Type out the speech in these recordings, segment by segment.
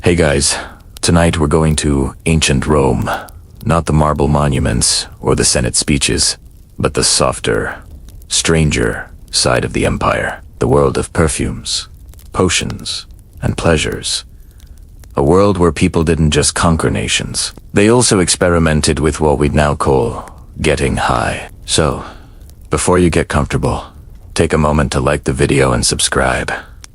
Hey guys, tonight we're going to ancient Rome. Not the marble monuments or the Senate speeches, but the softer, stranger side of the empire. The world of perfumes, potions, and pleasures. A world where people didn't just conquer nations. They also experimented with what we'd now call getting high. So, before you get comfortable, take a moment to like the video and subscribe.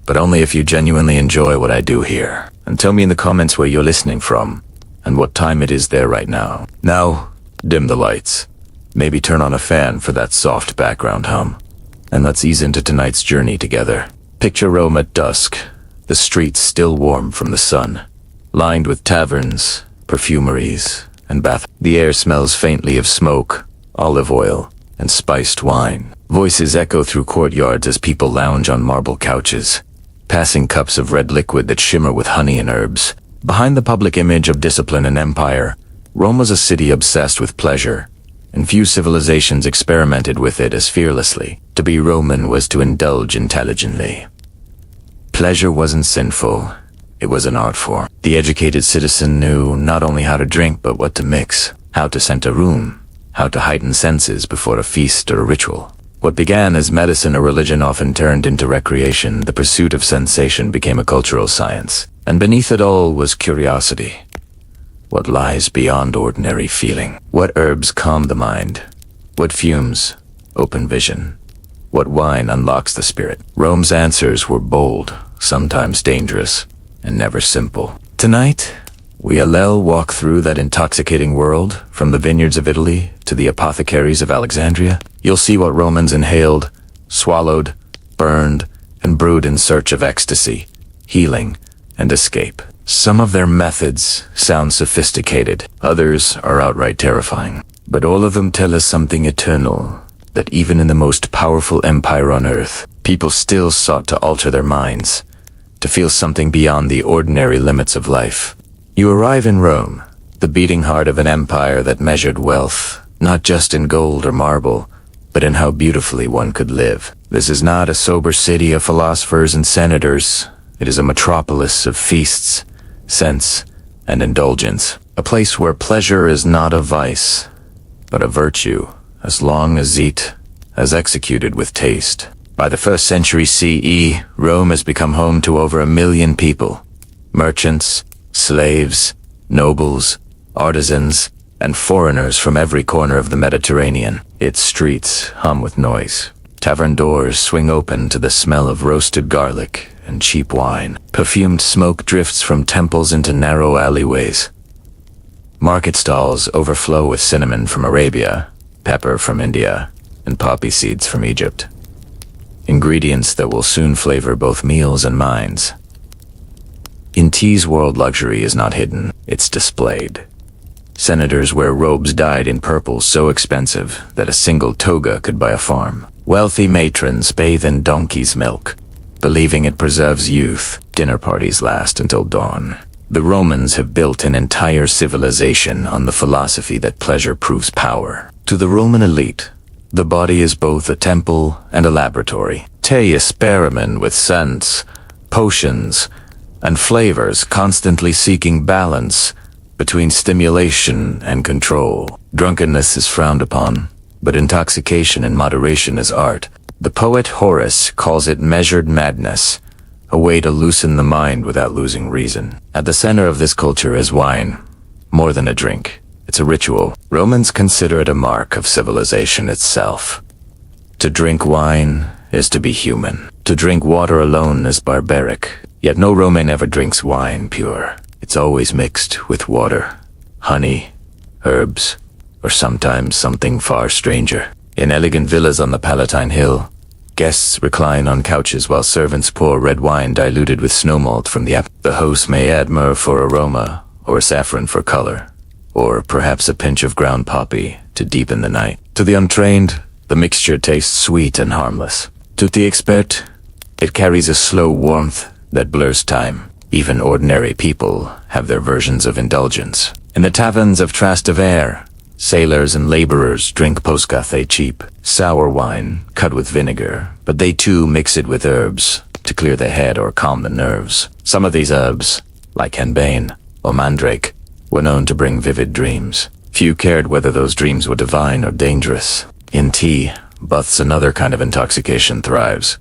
But only if you genuinely enjoy what I do here. And tell me in the comments where you're listening from, and what time it is there right now. Now, dim the lights. Maybe turn on a fan for that soft background hum. And let's ease into tonight's journey together. Picture Rome at dusk, the streets still warm from the sun, lined with taverns, perfumeries, and bath. The air smells faintly of smoke, olive oil, and spiced wine. Voices echo through courtyards as people lounge on marble couches, passing cups of red liquid that shimmer with honey and herbs. Behind the public image of discipline and empire, Rome was a city obsessed with pleasure, and few civilizations experimented with it as fearlessly. To be Roman was to indulge intelligently. Pleasure wasn't sinful, it was an art form. The educated citizen knew not only how to drink but what to mix, how to scent a room, how to heighten senses before a feast or a ritual. What began as medicine or religion often turned into recreation. The pursuit of sensation became a cultural science. And beneath it all was curiosity. What lies beyond ordinary feeling? What herbs calm the mind? What fumes open vision? What wine unlocks the spirit? Rome's answers were bold, sometimes dangerous, and never simple. Tonight, we'll walk through that intoxicating world, from the vineyards of Italy to the apothecaries of Alexandria. You'll see what Romans inhaled, swallowed, burned, and brewed in search of ecstasy, healing, and escape. Some of their methods sound sophisticated, others are outright terrifying. But all of them tell us something eternal, that even in the most powerful empire on earth, people still sought to alter their minds, to feel something beyond the ordinary limits of life. You arrive in Rome, the beating heart of an empire that measured wealth, not just in gold or marble, but in how beautifully one could live. This is not a sober city of philosophers and senators. It is a metropolis of feasts, scents, and indulgence. A place where pleasure is not a vice, but a virtue, as long as it is executed with taste. By the 1st century CE, Rome has become home to over 1 million people. Merchants, slaves, nobles, artisans, and foreigners from every corner of the Mediterranean. Its streets hum with noise. Tavern doors swing open to the smell of roasted garlic and cheap wine. Perfumed smoke drifts from temples into narrow alleyways. Market stalls overflow with cinnamon from Arabia, pepper from India, and poppy seeds from Egypt. Ingredients that will soon flavor both meals and minds. In tea's world, luxury is not hidden, it's displayed. Senators wear robes dyed in purple so expensive that a single toga could buy a farm. Wealthy matrons bathe in donkey's milk, believing it preserves youth. Dinner parties last until dawn. The Romans have built an entire civilization on the philosophy that pleasure proves power. To the Roman elite, the body is both a temple and a laboratory. They experiment with scents, potions, and flavors, constantly seeking balance between stimulation and control. Drunkenness is frowned upon, but intoxication in moderation is art. The poet Horace calls it measured madness, a way to loosen the mind without losing reason. At the center of this culture is wine, more than a drink. It's a ritual. Romans consider it a mark of civilization itself. To drink wine is to be human. To drink water alone is barbaric. Yet no Roman ever drinks wine pure. It's always mixed with water, honey, herbs, or sometimes something far stranger. In elegant villas on the Palatine Hill, guests recline on couches while servants pour red wine diluted with snow malt from the apple. The host may add myrrh for aroma, or saffron for color, or perhaps a pinch of ground poppy to deepen the night. To the untrained, the mixture tastes sweet and harmless. To the expert, it carries a slow warmth that blurs time. Even ordinary people have their versions of indulgence. In the taverns of Trastevere, sailors and laborers drink poscathe cheap, sour wine cut with vinegar, but they too mix it with herbs to clear the head or calm the nerves. Some of these herbs, like henbane or mandrake, were known to bring vivid dreams. Few cared whether those dreams were divine or dangerous. In tea, thus another kind of intoxication thrives.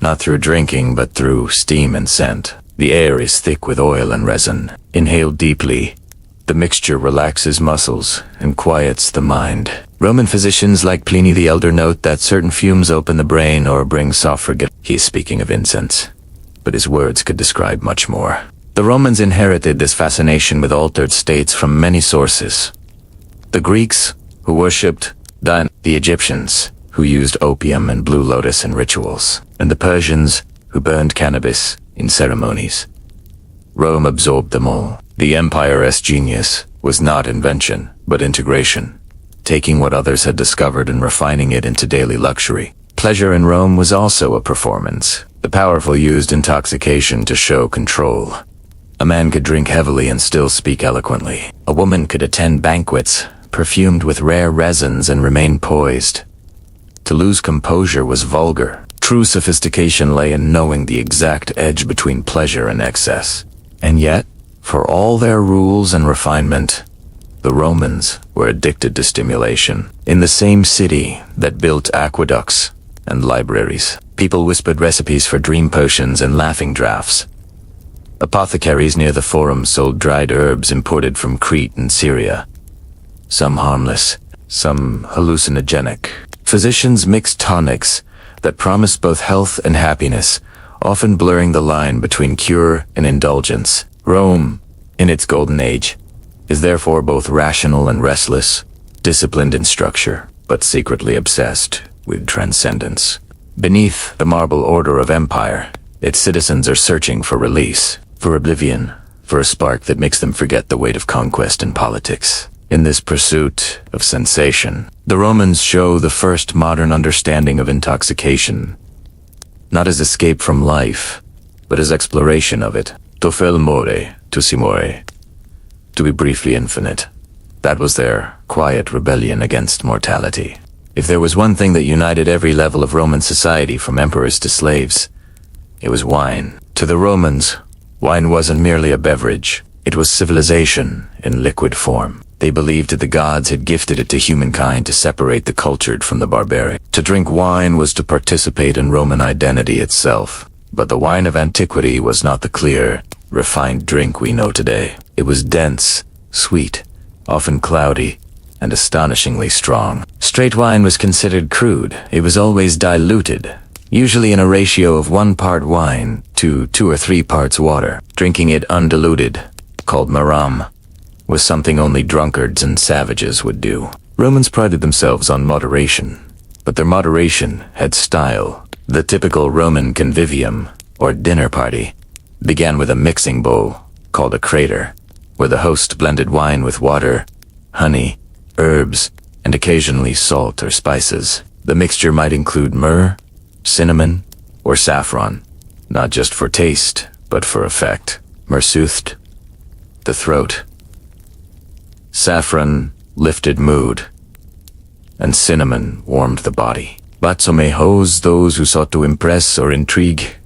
Not through drinking, but through steam and scent. The air is thick with oil and resin. Inhaled deeply, the mixture relaxes muscles and quiets the mind. Roman physicians like Pliny the Elder note that certain fumes open the brain or bring soft forget. He is speaking of incense, but his words could describe much more. The Romans inherited this fascination with altered states from many sources. The Greeks, who worshipped Diana, the Egyptians, who used opium and blue lotus in rituals, and the Persians, who burned cannabis in ceremonies. Rome absorbed them all. The empire's genius was not invention, but integration, taking what others had discovered and refining it into daily luxury. Pleasure in Rome was also a performance. The powerful used intoxication to show control. A man could drink heavily and still speak eloquently. A woman could attend banquets, perfumed with rare resins, and remain poised. To lose composure was vulgar. True sophistication lay in knowing the exact edge between pleasure and excess. And yet, for all their rules and refinement, the Romans were addicted to stimulation. In the same city that built aqueducts and libraries, people whispered recipes for dream potions and laughing draughts. Apothecaries near the Forum sold dried herbs imported from Crete and Syria. Some harmless, some hallucinogenic. Physicians mixed tonics that promised both health and happiness, often blurring the line between cure and indulgence. Rome, in its golden age, is therefore both rational and restless, disciplined in structure, but secretly obsessed with transcendence. Beneath the marble order of empire, its citizens are searching for release, for oblivion, for a spark that makes them forget the weight of conquest and politics. In this pursuit of sensation, the Romans show the first modern understanding of intoxication, not as escape from life, but as exploration of it. To fel more, to si more. To be briefly infinite. That was their quiet rebellion against mortality. If there was one thing that united every level of Roman society from emperors to slaves, it was wine. To the Romans, wine wasn't merely a beverage. It was civilization in liquid form. They believed that the gods had gifted it to humankind to separate the cultured from the barbaric. To drink wine was to participate in Roman identity itself. But the wine of antiquity was not the clear, refined drink we know today. It was dense, sweet, often cloudy, and astonishingly strong. Straight wine was considered crude. It was always diluted, usually in a ratio of 1 part wine to 2 or 3 parts water. Drinking it undiluted, called maram, was something only drunkards and savages would do. Romans prided themselves on moderation, but their moderation had style. The typical Roman convivium, or dinner party, began with a mixing bowl, called a crater, where the host blended wine with water, honey, herbs, and occasionally salt or spices. The mixture might include myrrh, cinnamon, or saffron, not just for taste, but for effect. Myrrh soothed the throat. Saffron lifted mood, and cinnamon warmed the body. Batsomehos, those who sought to impress or intrigue,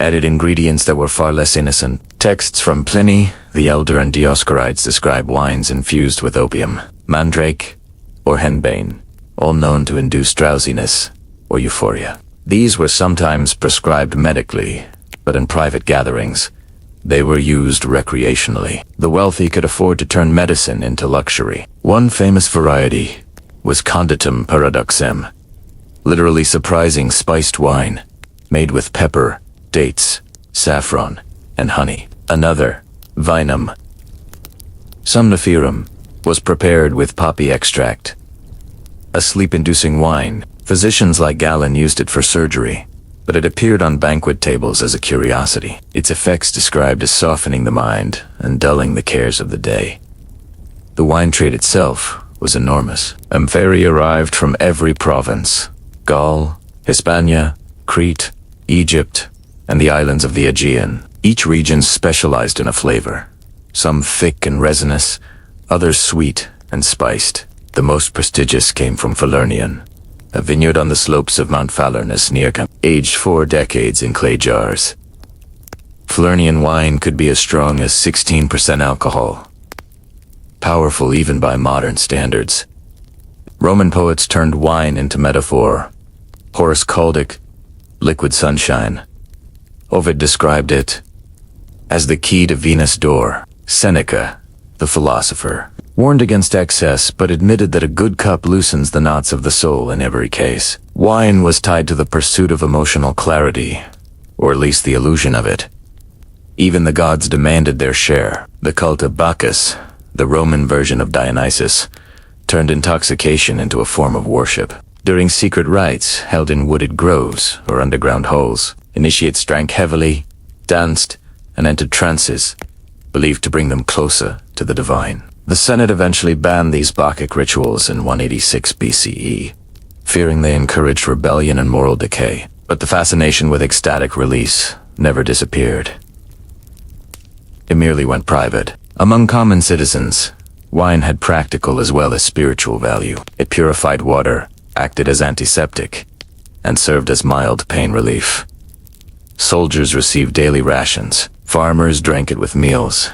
added ingredients that were far less innocent. Texts from Pliny the Elder and Dioscorides describe wines infused with opium, mandrake, or henbane, all known to induce drowsiness or euphoria. These were sometimes prescribed medically, but in private gatherings, they were used recreationally. The wealthy could afford to turn medicine into luxury. One famous variety was conditum paradoxem, literally surprising spiced wine, made with pepper, dates, saffron, and honey. Another, vinum somniferum, was prepared with poppy extract, a sleep-inducing wine. Physicians like Galen used it for surgery, but it appeared on banquet tables as a curiosity. Its effects described as softening the mind and dulling the cares of the day. The wine trade itself was enormous. Amphorae arrived from every province: Gaul, Hispania, Crete, Egypt, and the islands of the Aegean. Each region specialized in a flavor, some thick and resinous, others sweet and spiced. The most prestigious came from Falernian, a vineyard on the slopes of Mount Falernus near Camp, aged 4 decades in clay jars. Falernian wine could be as strong as 16% alcohol, powerful even by modern standards. Roman poets turned wine into metaphor. Horace called it liquid sunshine. Ovid described it as the key to Venus' door. Seneca, the philosopher, warned against excess but admitted that a good cup loosens the knots of the soul in every case. Wine was tied to the pursuit of emotional clarity, or at least the illusion of it. Even the gods demanded their share. The cult of Bacchus, the Roman version of Dionysus, turned intoxication into a form of worship. During secret rites held in wooded groves or underground holes, initiates drank heavily, danced, and entered trances, believed to bring them closer to the divine. The Senate eventually banned these Bacchic rituals in 186 BCE, fearing they encouraged rebellion and moral decay. But the fascination with ecstatic release never disappeared. It merely went private. Among common citizens, wine had practical as well as spiritual value. It purified water, acted as antiseptic, and served as mild pain relief. Soldiers received daily rations. Farmers drank it with meals.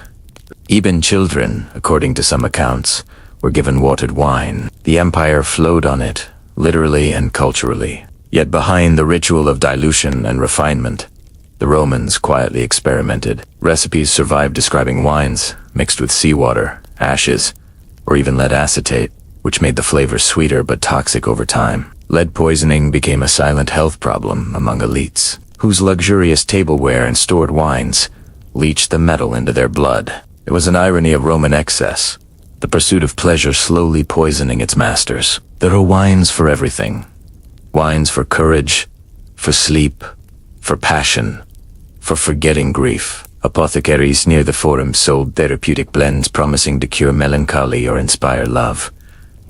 Even children, according to some accounts, were given watered wine. The empire flowed on it, literally and culturally. Yet behind the ritual of dilution and refinement, the Romans quietly experimented. Recipes survived describing wines mixed with seawater, ashes, or even lead acetate, which made the flavor sweeter but toxic over time. Lead poisoning became a silent health problem among elites, whose luxurious tableware and stored wines leached the metal into their blood. It was an irony of Roman excess, the pursuit of pleasure slowly poisoning its masters. There are wines for everything. Wines for courage, for sleep, for passion, for forgetting grief. Apothecaries near the Forum sold therapeutic blends promising to cure melancholy or inspire love.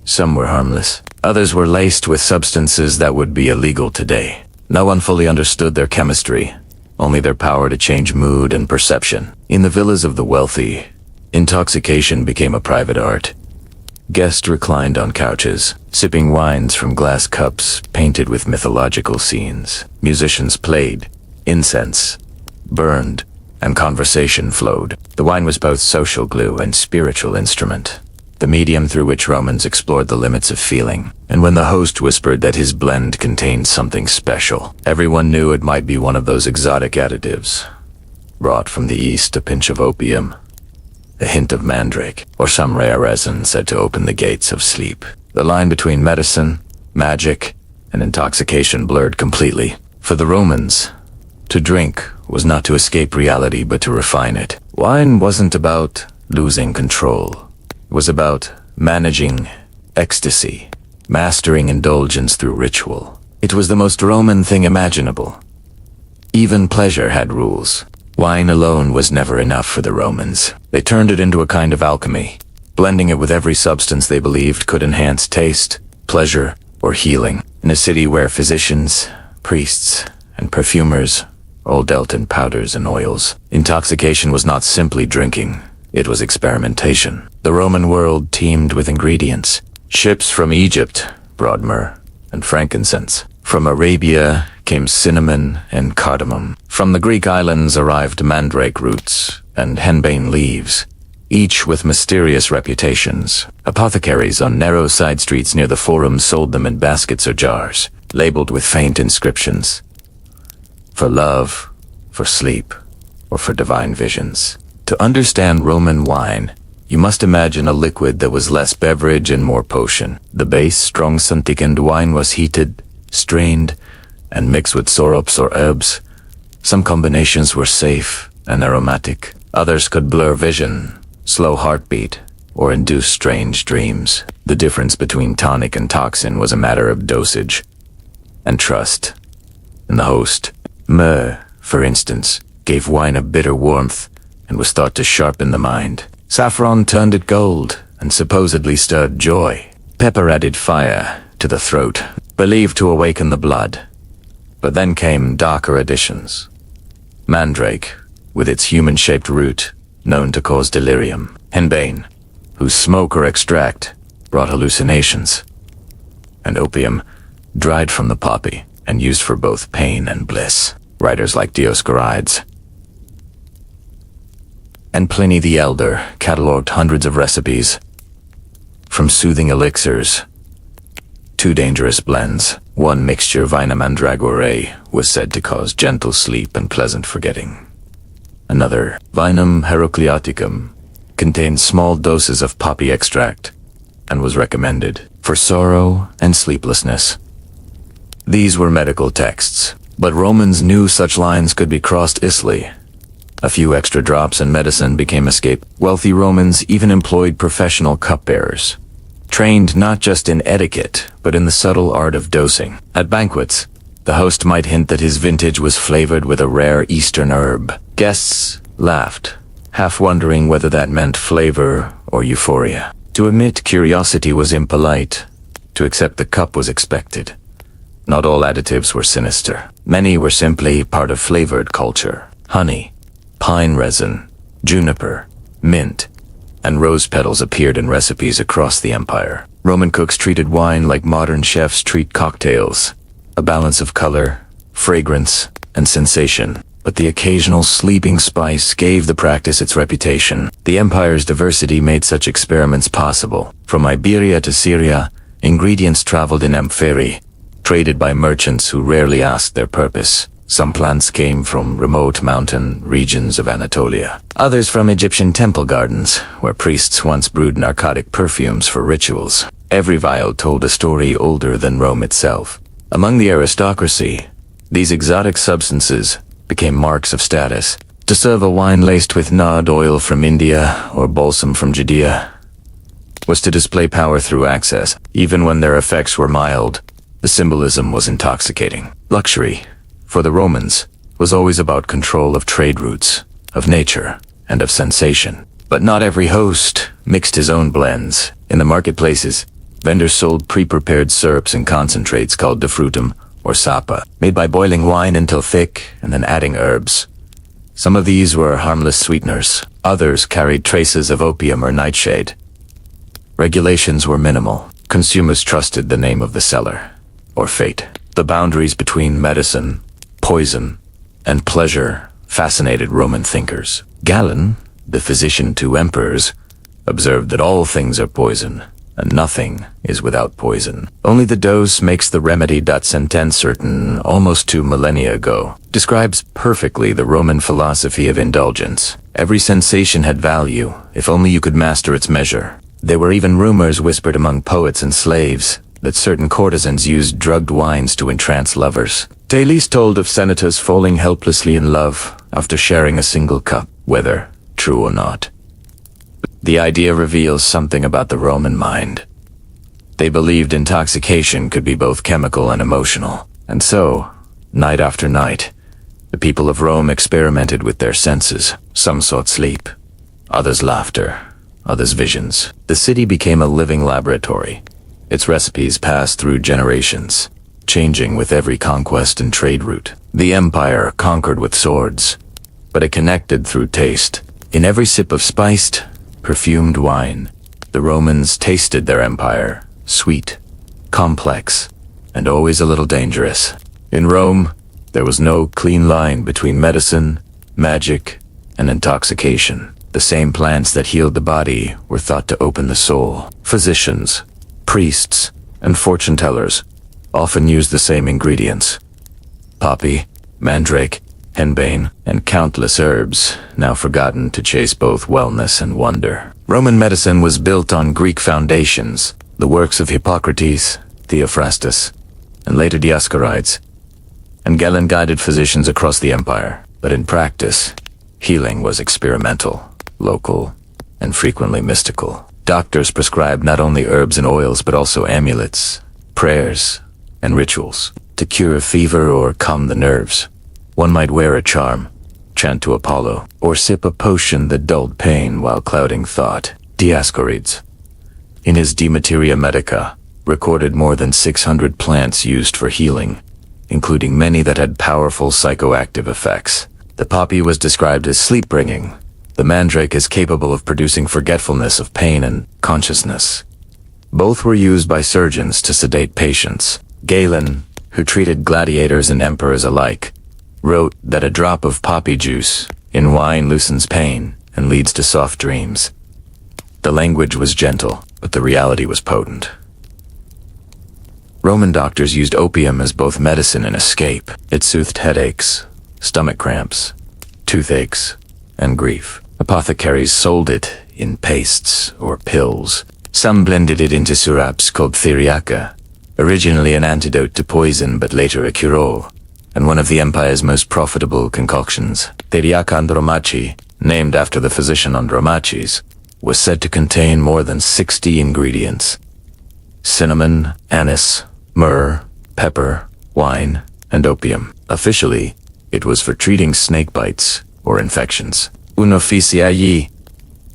Some were harmless. Others were laced with substances that would be illegal today. No one fully understood their chemistry, only their power to change mood and perception. In the villas of the wealthy, intoxication became a private art. Guests reclined on couches, sipping wines from glass cups painted with mythological scenes. Musicians played, incense burned, and conversation flowed. The wine was both social glue and spiritual instrument, the medium through which Romans explored the limits of feeling. And when the host whispered that his blend contained something special, everyone knew it might be one of those exotic additives, brought from the east, a pinch of opium, a hint of mandrake, or some rare resin said to open the gates of sleep. The line between medicine, magic, and intoxication blurred completely. For the Romans, to drink was not to escape reality but to refine it. Wine wasn't about losing control. It was about managing ecstasy, mastering indulgence through ritual. It was the most Roman thing imaginable. Even pleasure had rules. Wine alone was never enough for the Romans. They turned it into a kind of alchemy, blending it with every substance they believed could enhance taste, pleasure, or healing. In a city where physicians, priests, and perfumers all dealt in powders and oils, intoxication was not simply drinking. It was experimentation. The Roman world teemed with ingredients. Ships from Egypt brought myrrh and frankincense. From Arabia came cinnamon and cardamom. From the Greek islands arrived mandrake roots and henbane leaves, each with mysterious reputations. Apothecaries on narrow side streets near the Forum sold them in baskets or jars, labeled with faint inscriptions. For love, for sleep, or for divine visions. To understand Roman wine, you must imagine a liquid that was less beverage and more potion. The base, strong thickened wine was heated, strained, and mixed with syrups or herbs. Some combinations were safe and aromatic. Others could blur vision, slow heartbeat, or induce strange dreams. The difference between tonic and toxin was a matter of dosage and trust in the host. Myrrh, for instance, gave wine a bitter warmth and was thought to sharpen the mind. Saffron turned it gold and supposedly stirred joy. Pepper added fire to the throat, believed to awaken the blood. But then came darker additions. Mandrake, with its human-shaped root, known to cause delirium. Henbane, whose smoke or extract brought hallucinations. And opium, dried from the poppy and used for both pain and bliss. Writers like Dioscorides and Pliny the Elder catalogued hundreds of recipes, from soothing elixirs to dangerous blends. One mixture, Vina mandragorae, was said to cause gentle sleep and pleasant forgetting. Another, Vinum heracleaticum, contained small doses of poppy extract and was recommended for sorrow and sleeplessness. These were medical texts, but Romans knew such lines could be crossed easily. A few extra drops and medicine became escape. Wealthy Romans even employed professional cupbearers, trained not just in etiquette, but in the subtle art of dosing. At banquets, the host might hint that his vintage was flavored with a rare Eastern herb. Guests laughed, half wondering whether that meant flavor or euphoria. To admit curiosity was impolite. To accept the cup was expected. Not all additives were sinister. Many were simply part of flavored culture. Honey, pine resin, juniper, mint, and rose petals appeared in recipes across the empire. Roman cooks treated wine like modern chefs treat cocktails, a balance of color, fragrance, and sensation. But the occasional sleeping spice gave the practice its reputation. The empire's diversity made such experiments possible. From Iberia to Syria, ingredients traveled in amphorae, traded by merchants who rarely asked their purpose. Some plants came from remote mountain regions of Anatolia. Others from Egyptian temple gardens, where priests once brewed narcotic perfumes for rituals. Every vial told a story older than Rome itself. Among the aristocracy, these exotic substances became marks of status. To serve a wine laced with nard oil from India or balsam from Judea was to display power through access. Even when their effects were mild, the symbolism was intoxicating. Luxury, for the Romans, was always about control of trade routes, of nature, and of sensation. But not every host mixed his own blends. In the marketplaces, vendors sold pre-prepared syrups and concentrates called defrutum or sapa, made by boiling wine until thick and then adding herbs. Some of these were harmless sweeteners. Others carried traces of opium or nightshade. Regulations were minimal. Consumers trusted the name of the seller, or fate. The boundaries between medicine, poison, and pleasure fascinated Roman thinkers. Galen, the physician to emperors, observed that all things are poison, and nothing is without poison. Only the dose makes the remedy. Sentence written almost 2 millennia ago describes perfectly the Roman philosophy of indulgence. Every sensation had value, if only you could master its measure. There were even rumors whispered among poets and slaves that certain courtesans used drugged wines to entrance lovers. Tales told of senators falling helplessly in love after sharing a single cup, whether true or not. The idea reveals something about the Roman mind. They believed intoxication could be both chemical and emotional. And so, night after night, the people of Rome experimented with their senses. Some sought sleep, others laughter, others visions. The city became a living laboratory. Its recipes passed through generations, changing with every conquest and trade route. The empire conquered with swords, but it connected through taste. In every sip of spiced, perfumed wine, the Romans tasted their empire, sweet, complex, and always a little dangerous. In Rome, there was no clean line between medicine, magic, and intoxication. The same plants that healed the body were thought to open the soul. Physicians, priests, and fortune-tellers often used the same ingredients: poppy, mandrake, henbane, and countless herbs, now forgotten, to chase both wellness and wonder. Roman medicine was built on Greek foundations, the works of Hippocrates, Theophrastus, and later Dioscorides, and Galen guided physicians across the empire. But in practice, healing was experimental, local, and frequently mystical. Doctors prescribed not only herbs and oils but also amulets, prayers, and rituals. To cure a fever or calm the nerves, one might wear a charm, chant to Apollo, or sip a potion that dulled pain while clouding thought. Dioscorides, in his De Materia Medica, recorded more than 600 plants used for healing, including many that had powerful psychoactive effects. The poppy was described as sleep-bringing. The mandrake is capable of producing forgetfulness of pain and consciousness. Both were used by surgeons to sedate patients. Galen, who treated gladiators and emperors alike, wrote that a drop of poppy juice in wine loosens pain, and leads to soft dreams. The language was gentle, but the reality was potent. Roman doctors used opium as both medicine and escape. It soothed headaches, stomach cramps, toothaches, and grief. Apothecaries sold it in pastes or pills. Some blended it into syrups called theriaca, originally an antidote to poison but later a cure-all, and one of the empire's most profitable concoctions. Theriaca Andromachi, named after the physician Andromaches, was said to contain more than 60 ingredients: cinnamon, anise, myrrh, pepper, wine, and opium. Officially, it was for treating snake bites or infections. Unofficially,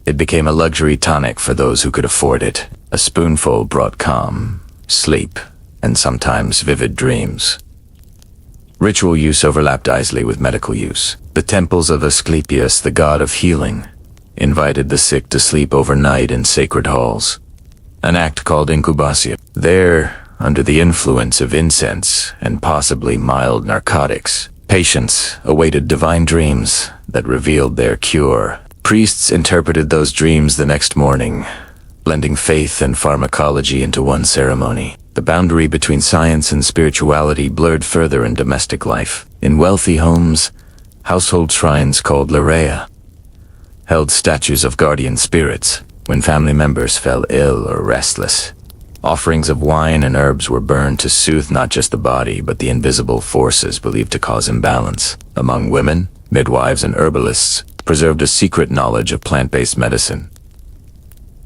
it became a luxury tonic for those who could afford it. A spoonful brought calm, sleep, and sometimes vivid dreams. Ritual use overlapped easily with medical use. The temples of Asclepius, the god of healing, invited the sick to sleep overnight in sacred halls, an act called incubation. There, under the influence of incense and possibly mild narcotics, patients awaited divine dreams that revealed their cure. Priests interpreted those dreams the next morning, blending faith and pharmacology into one ceremony. The boundary between science and spirituality blurred further in domestic life. In wealthy homes, household shrines called Lareia held statues of guardian spirits when family members fell ill or restless. Offerings of wine and herbs were burned to soothe not just the body, but the invisible forces believed to cause imbalance. Among women, midwives and herbalists preserved a secret knowledge of plant-based medicine.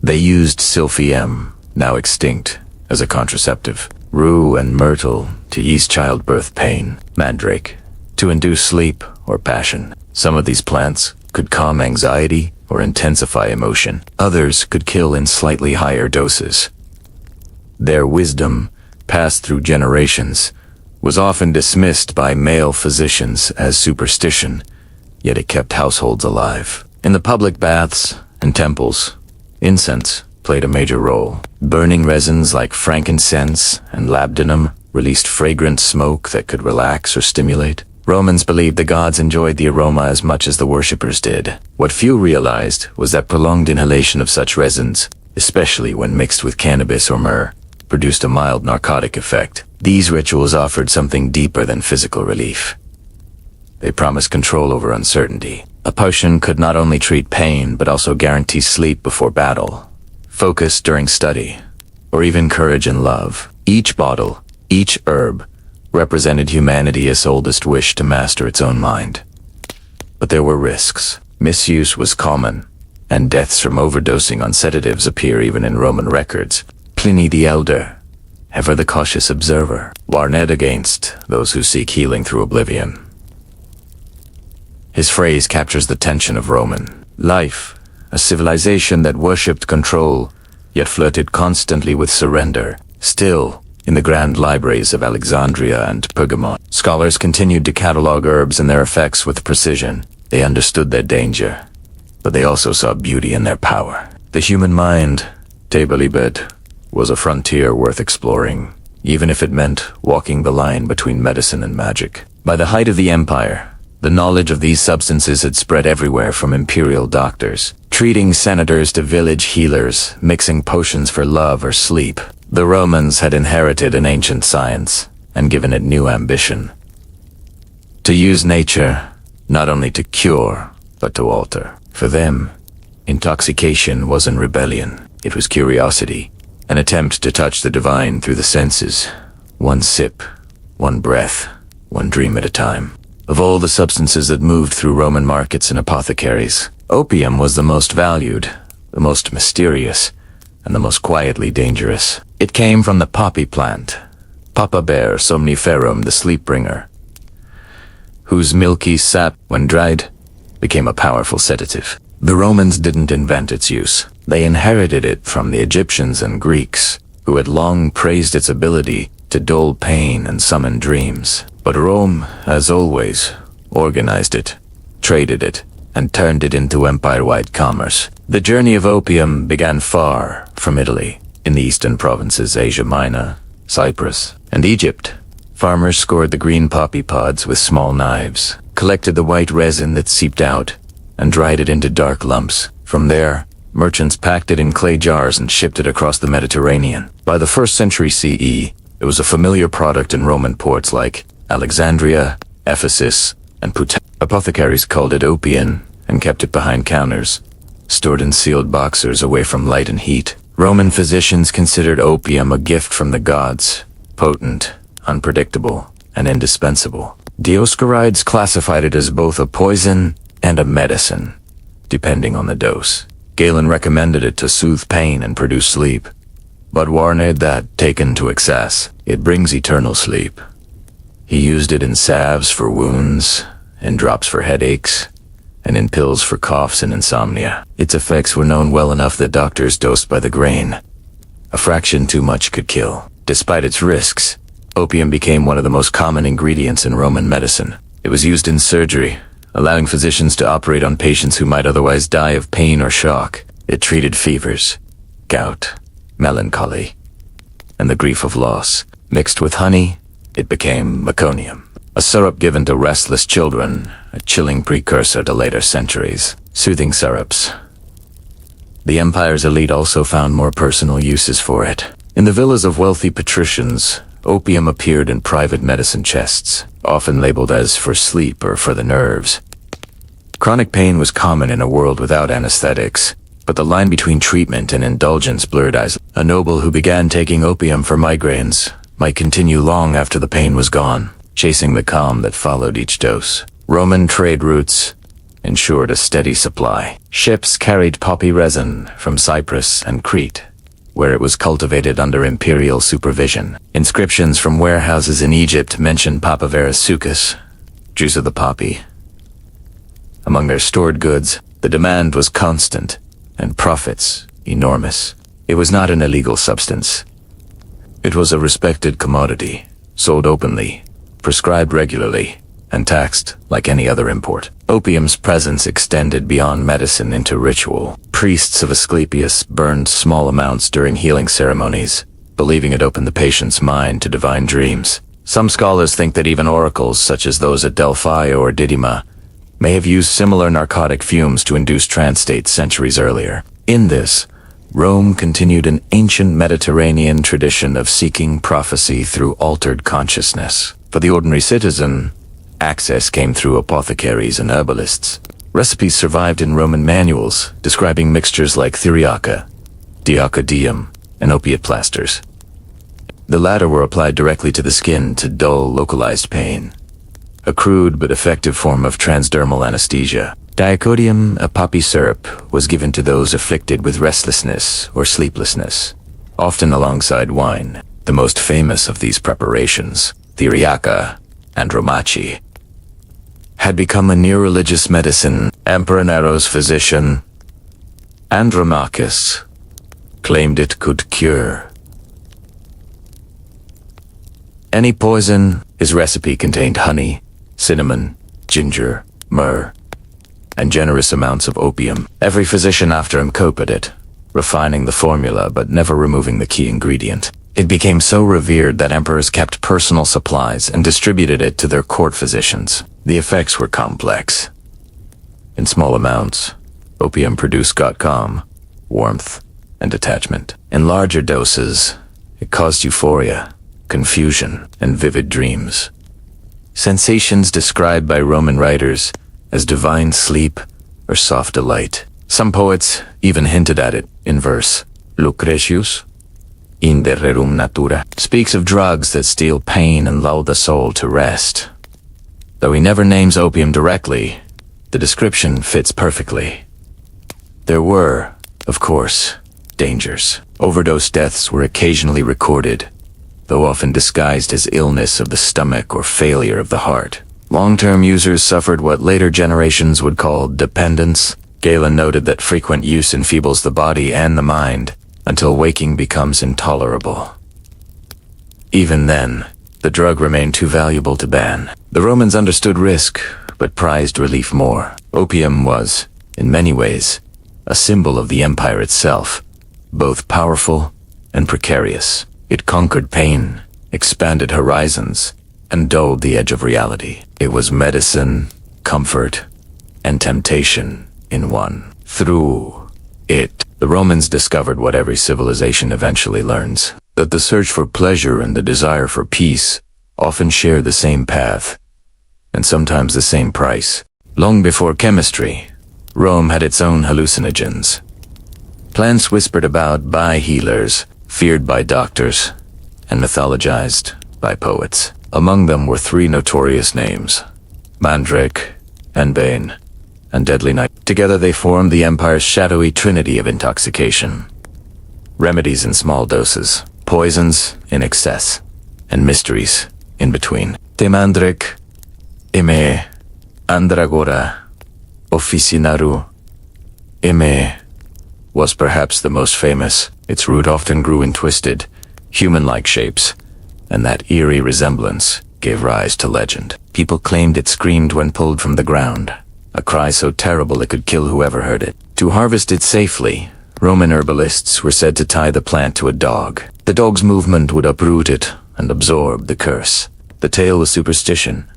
They used silphium, now extinct, as a contraceptive, rue and myrtle to ease childbirth pain, mandrake to induce sleep or passion. Some of these plants could calm anxiety or intensify emotion. Others could kill in slightly higher doses. Their wisdom, passed through generations, was often dismissed by male physicians as superstition, yet it kept households alive. In the public baths and temples, incense played a major role. Burning resins like frankincense and labdanum released fragrant smoke that could relax or stimulate. Romans believed the gods enjoyed the aroma as much as the worshippers did. What few realized was that prolonged inhalation of such resins, especially when mixed with cannabis or myrrh, produced a mild narcotic effect. These rituals offered something deeper than physical relief. They promised control over uncertainty. A potion could not only treat pain, but also guarantee sleep before battle, focus during study, or even courage in love. Each bottle, each herb, represented humanity's oldest wish to master its own mind. But there were risks. Misuse was common, and deaths from overdosing on sedatives appear even in Roman records. Pliny the Elder, ever the cautious observer, warned against those who seek healing through oblivion. His phrase captures the tension of Roman life, a civilization that worshipped control, yet flirted constantly with surrender. Still, in the grand libraries of Alexandria and Pergamon, scholars continued to catalog herbs and their effects with precision. They understood their danger, but they also saw beauty in their power. The human mind, Table-ibed, was a frontier worth exploring, even if it meant walking the line between medicine and magic. By the height of the empire, the knowledge of these substances had spread everywhere, from imperial doctors, treating senators, to village healers, mixing potions for love or sleep. The Romans had inherited an ancient science and given it new ambition: to use nature not only to cure, but to alter. For them, intoxication wasn't rebellion, it was curiosity, an attempt to touch the divine through the senses, one sip, one breath, one dream at a time. Of all the substances that moved through Roman markets and apothecaries, opium was the most valued, the most mysterious, and the most quietly dangerous. It came from the poppy plant, Papaver somniferum, the sleep-bringer, whose milky sap, when dried, became a powerful sedative. The Romans didn't invent its use. They inherited it from the Egyptians and Greeks, who had long praised its ability to dull pain and summon dreams. But Rome, as always, organized it, traded it, and turned it into empire-wide commerce. The journey of opium began far from Italy. In the eastern provinces, Asia Minor, Cyprus, and Egypt, farmers scored the green poppy pods with small knives, collected the white resin that seeped out, and dried it into dark lumps. From there, merchants packed it in clay jars and shipped it across the Mediterranean. By the 1st century CE, it was a familiar product in Roman ports like Alexandria, Ephesus, and Puteoli. Apothecaries called it opium and kept it behind counters, stored in sealed boxers away from light and heat. Roman physicians considered opium a gift from the gods, potent, unpredictable, and indispensable. Dioscorides classified it as both a poison and a medicine, depending on the dose. Galen recommended it to soothe pain and produce sleep, but warned that, taken to excess, it brings eternal sleep. He used it in salves for wounds, in drops for headaches, and in pills for coughs and insomnia. Its effects were known well enough that doctors dosed by the grain. A fraction too much could kill. Despite its risks, opium became one of the most common ingredients in Roman medicine. It was used in surgery, allowing physicians to operate on patients who might otherwise die of pain or shock. It treated fevers, gout, melancholy, and the grief of loss. Mixed with honey, it became meconium, a syrup given to restless children, a chilling precursor to later centuries. Soothing syrups. The empire's elite also found more personal uses for it. In the villas of wealthy patricians, opium appeared in private medicine chests, often labeled as for sleep or for the nerves. Chronic pain was common in a world without anesthetics, but the line between treatment and indulgence blurred eyes. A noble who began taking opium for migraines might continue long after the pain was gone, chasing the calm that followed each dose. Roman trade routes ensured a steady supply. Ships carried poppy resin from Cyprus and Crete, where it was cultivated under imperial supervision. Inscriptions from warehouses in Egypt mention Papaver sucus, juice of the poppy. Among their stored goods, the demand was constant, and profits enormous. It was not an illegal substance. It was a respected commodity, sold openly, prescribed regularly, and taxed like any other import. Opium's presence extended beyond medicine into ritual. Priests of Asclepius burned small amounts during healing ceremonies, believing it opened the patient's mind to divine dreams. Some scholars think that even oracles, such as those at Delphi or Didyma, may have used similar narcotic fumes to induce trance states centuries earlier. In this, Rome continued an ancient Mediterranean tradition of seeking prophecy through altered consciousness. For the ordinary citizen, access came through apothecaries and herbalists. Recipes survived in Roman manuals, describing mixtures like theriaca, diacodium, and opiate plasters. The latter were applied directly to the skin to dull localized pain, a crude but effective form of transdermal anesthesia. Diacodium, a poppy syrup, was given to those afflicted with restlessness or sleeplessness, often alongside wine. The most famous of these preparations, theriaca and romaci, had become a near-religious medicine. Emperor Nero's physician, Andromachus, claimed it could cure any poison. His recipe contained honey, cinnamon, ginger, myrrh, and generous amounts of opium. Every physician after him copied it, refining the formula but never removing the key ingredient. It became so revered that emperors kept personal supplies and distributed it to their court physicians. The effects were complex. In small amounts, opium produced calm, warmth, and detachment. In larger doses, it caused euphoria, confusion, and vivid dreams. Sensations described by Roman writers as divine sleep or soft delight. Some poets even hinted at it in verse. Lucretius, in de rerum natura, speaks of drugs that steal pain and lull the soul to rest. Though he never names opium directly, the description fits perfectly. There were, of course, dangers. Overdose deaths were occasionally recorded, though often disguised as illness of the stomach or failure of the heart. Long-term users suffered what later generations would call dependence. Galen noted that frequent use enfeebles the body and the mind until waking becomes intolerable. Even then, the drug remained too valuable to ban. The Romans understood risk, but prized relief more. Opium was, in many ways, a symbol of the empire itself, both powerful and precarious. It conquered pain, expanded horizons, and dulled the edge of reality. It was medicine, comfort, and temptation in one. Through it, the Romans discovered what every civilization eventually learns, that the search for pleasure and the desire for peace often share the same path, and sometimes the same price. Long before chemistry, Rome had its own hallucinogens. Plants whispered about by healers, feared by doctors, and mythologized by poets. Among them were three notorious names: mandrake, henbane, and deadly night. Together they formed the empire's shadowy trinity of intoxication. Remedies in small doses, poisons in excess, and mysteries in between. Te mandrake, ime, andragora, officinaru, ime, was perhaps the most famous. Its root often grew in twisted, human-like shapes, and that eerie resemblance gave rise to legend. People claimed it screamed when pulled from the ground, a cry so terrible it could kill whoever heard it. To harvest it safely, Roman herbalists were said to tie the plant to a dog. The dog's movement would uproot it and absorb the curse. The tale was superstition,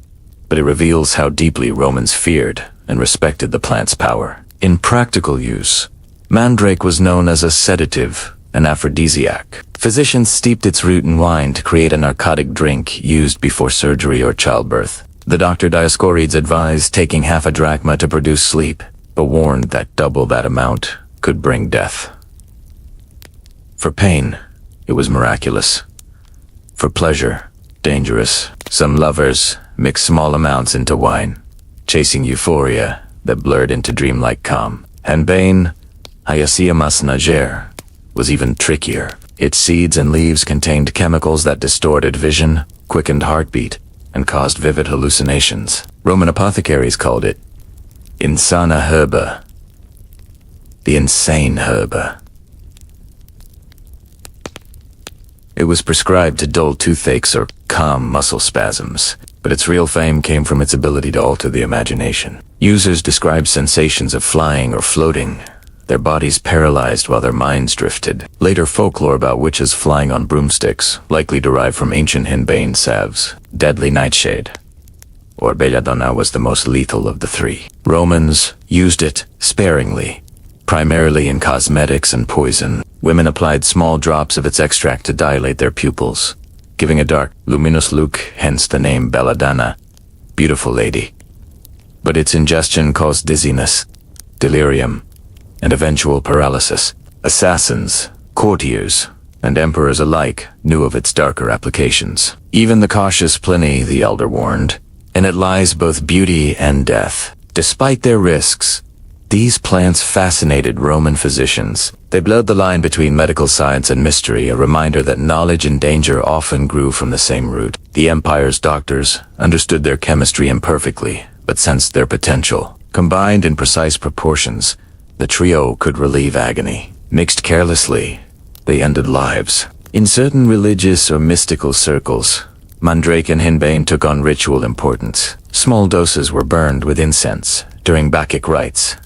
but it reveals how deeply Romans feared and respected the plant's power. In practical use, mandrake was known as a sedative, an aphrodisiac. Physicians steeped its root in wine to create a narcotic drink used before surgery or childbirth. The doctor Dioscorides advised taking half a drachma to produce sleep, but warned that double that amount could bring death. For pain, it was miraculous. For pleasure, dangerous. Some lovers mixed small amounts into wine, chasing euphoria that blurred into dreamlike calm. Henbane, Hyacinamus niger, was even trickier. Its seeds and leaves contained chemicals that distorted vision, quickened heartbeat, and caused vivid hallucinations. Roman apothecaries called it insana herba, the insane herba. It was prescribed to dull toothaches or calm muscle spasms, but its real fame came from its ability to alter the imagination. Users described sensations of flying or floating, their bodies paralyzed while their minds drifted. Later folklore about witches flying on broomsticks likely derived from ancient henbane salves. Deadly nightshade, or belladonna, was the most lethal of the three. Romans used it sparingly, primarily in cosmetics and poison. Women applied small drops of its extract to dilate their pupils, giving a dark, luminous look, hence the name belladonna, beautiful lady. But its ingestion caused dizziness, delirium, and eventual paralysis. Assassins, courtiers, and emperors alike knew of its darker applications. Even the cautious Pliny the Elder warned, "In it lies both beauty and death." Despite their risks, these plants fascinated Roman physicians. They blurred the line between medical science and mystery, a reminder that knowledge and danger often grew from the same root. The empire's doctors understood their chemistry imperfectly, but sensed their potential. Combined in precise proportions, the trio could relieve agony. Mixed carelessly, they ended lives. In certain religious or mystical circles, mandrake and henbane took on ritual importance. Small doses were burned with incense during Bacchic rites,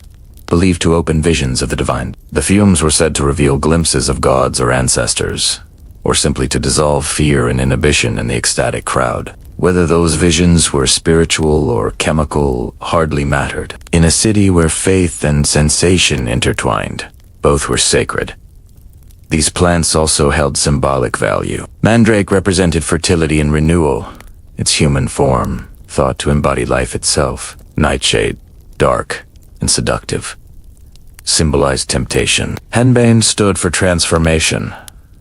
believed to open visions of the divine. The fumes were said to reveal glimpses of gods or ancestors, or simply to dissolve fear and inhibition in the ecstatic crowd. Whether those visions were spiritual or chemical hardly mattered. In a city where faith and sensation intertwined, both were sacred. These plants also held symbolic value. Mandrake represented fertility and renewal, its human form thought to embody life itself. Nightshade, dark and seductive, symbolized temptation. Henbane stood for transformation,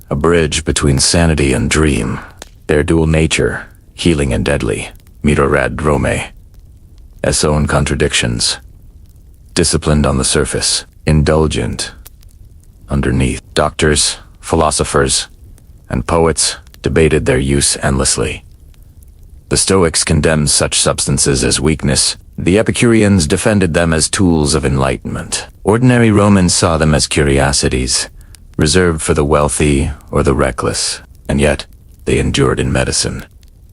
a bridge between sanity and dream. Their dual nature, healing and deadly, mirorad Rome, as own contradictions. Disciplined on the surface, indulgent underneath. Doctors, philosophers, and poets debated their use endlessly. The Stoics condemned such substances as weakness. The Epicureans defended them as tools of enlightenment. Ordinary Romans saw them as curiosities, reserved for the wealthy or the reckless, and yet they endured in medicine,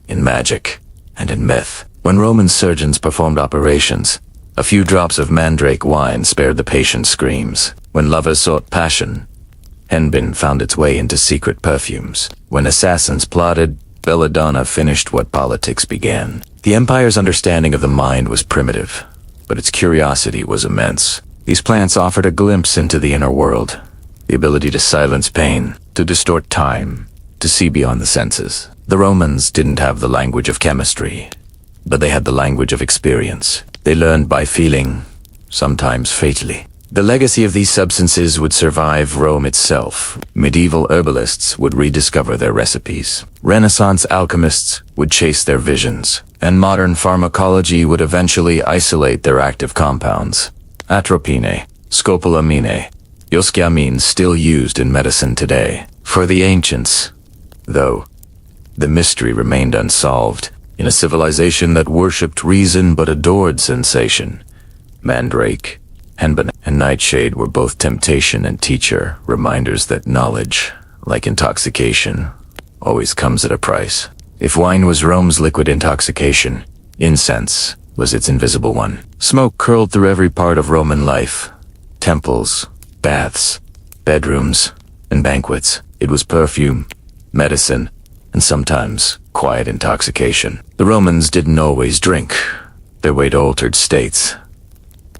in magic, and in myth. When Roman surgeons performed operations, a few drops of mandrake wine spared the patient's screams. When lovers sought passion, henbane found its way into secret perfumes. When assassins plotted, belladonna finished what politics began. The empire's understanding of the mind was primitive, but its curiosity was immense. These plants offered a glimpse into the inner world, the ability to silence pain, to distort time, to see beyond the senses. The Romans didn't have the language of chemistry, but they had the language of experience. They learned by feeling, sometimes fatally. The legacy of these substances would survive Rome itself. Medieval herbalists would rediscover their recipes. Renaissance alchemists would chase their visions, and modern pharmacology would eventually isolate their active compounds. Atropine, scopolamine, iosciamine still used in medicine today. For the ancients, though, the mystery remained unsolved. In a civilization that worshipped reason but adored sensation, mandrake, henbane, and nightshade were both temptation and teacher, reminders that knowledge, like intoxication, always comes at a price. If wine was Rome's liquid intoxication, incense was its invisible one. Smoke curled through every part of Roman life. Temples, baths, bedrooms, and banquets. It was perfume, medicine, and sometimes quiet intoxication. The Romans didn't always drink. Their weight altered states.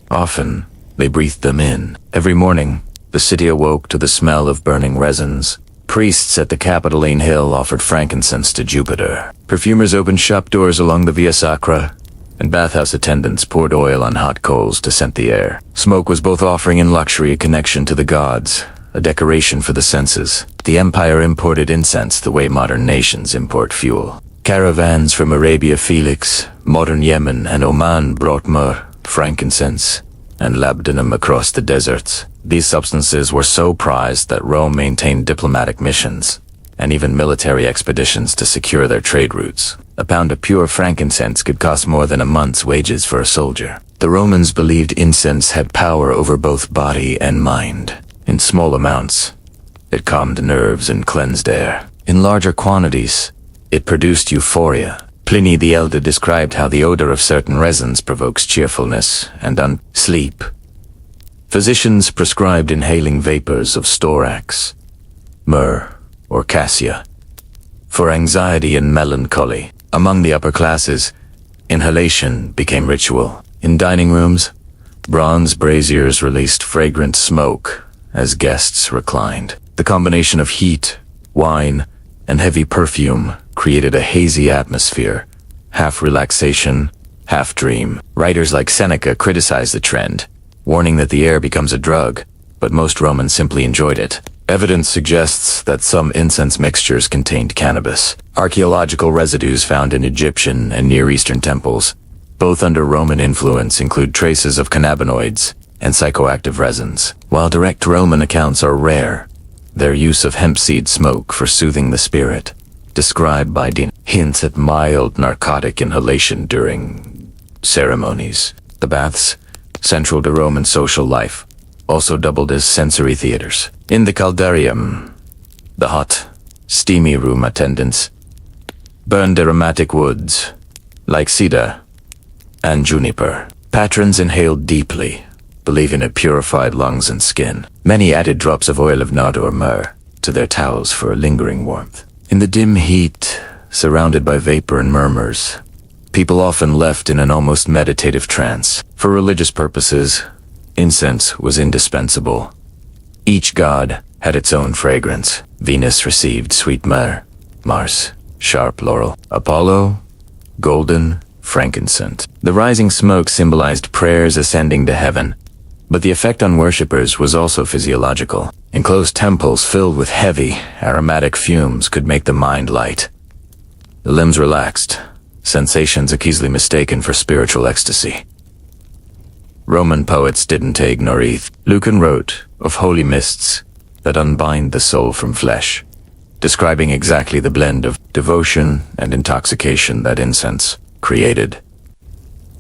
Often, they breathed them in. Every morning, the city awoke to the smell of burning resins. Priests at the Capitoline Hill offered frankincense to Jupiter. Perfumers opened shop doors along the Via Sacra, and bathhouse attendants poured oil on hot coals to scent the air. Smoke was both offering in luxury a connection to the gods, a decoration for the senses. The empire imported incense the way modern nations import fuel. Caravans from Arabia Felix, modern Yemen, and Oman brought myrrh, frankincense, and labdanum across the deserts. These substances were so prized that Rome maintained diplomatic missions, and even military expeditions to secure their trade routes. A pound of pure frankincense could cost more than a month's wages for a soldier. The Romans believed incense had power over both body and mind. In small amounts, it calmed nerves and cleansed air. In larger quantities, it produced euphoria. Pliny the Elder described how the odor of certain resins provokes cheerfulness and sleep. Physicians prescribed inhaling vapors of storax, myrrh, or cassia for anxiety and melancholy. Among the upper classes, inhalation became ritual. In dining rooms, bronze braziers released fragrant smoke as guests reclined. The combination of heat, wine, and heavy perfume created a hazy atmosphere, half relaxation, half dream. Writers like Seneca criticized the trend, warning that the air becomes a drug, but most Romans simply enjoyed it. Evidence suggests that some incense mixtures contained cannabis. Archaeological residues found in Egyptian and Near Eastern temples, both under Roman influence, include traces of cannabinoids and psychoactive resins. While direct Roman accounts are rare, their use of hemp seed smoke for soothing the spirit, described by Dean, hints at mild narcotic inhalation during ceremonies. The baths, central to Roman social life, also doubled as sensory theaters. In the caldarium, the hot, steamy room attendants burned aromatic woods, like cedar and juniper. Patrons inhaled deeply, believing it purified lungs and skin. Many added drops of oil of nard or myrrh to their towels for a lingering warmth. In the dim heat, surrounded by vapor and murmurs, people often left in an almost meditative trance. For religious purposes, incense was indispensable. Each god had its own fragrance. Venus received sweet myrrh, Mars, sharp laurel, Apollo, golden frankincense. The rising smoke symbolized prayers ascending to heaven, but the effect on worshippers was also physiological. Enclosed temples filled with heavy, aromatic fumes could make the mind light. The limbs relaxed, sensations easily mistaken for spiritual ecstasy. Roman poets didn't take nor eat. Lucan wrote of holy mists that unbind the soul from flesh, describing exactly the blend of devotion and intoxication that incense created.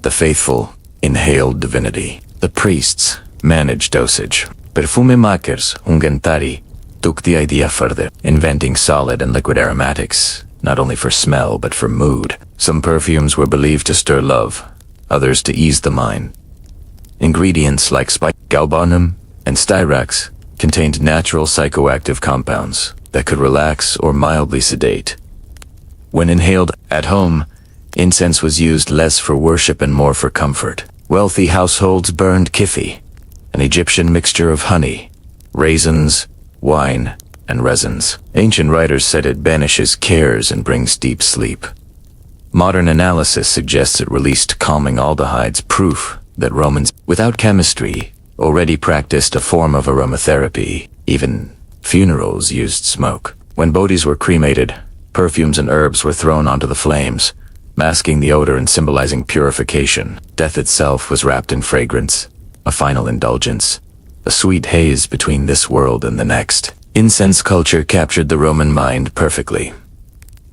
The faithful inhaled divinity. The priests managed dosage. Perfume makers, ungentari, took the idea further, inventing solid and liquid aromatics, not only for smell but for mood. Some perfumes were believed to stir love, others to ease the mind. Ingredients like spice, galbanum, and styrax contained natural psychoactive compounds that could relax or mildly sedate. When inhaled at home, incense was used less for worship and more for comfort. Wealthy households burned kifi, an Egyptian mixture of honey, raisins, wine, and resins. Ancient writers said it banishes cares and brings deep sleep. Modern analysis suggests it released calming aldehydes, proof that Romans, without chemistry, already practiced a form of aromatherapy. Even funerals used smoke. When bodies were cremated, perfumes and herbs were thrown onto the flames, masking the odor and symbolizing purification. Death itself was wrapped in fragrance, a final indulgence, a sweet haze between this world and the next. Incense culture captured the Roman mind perfectly.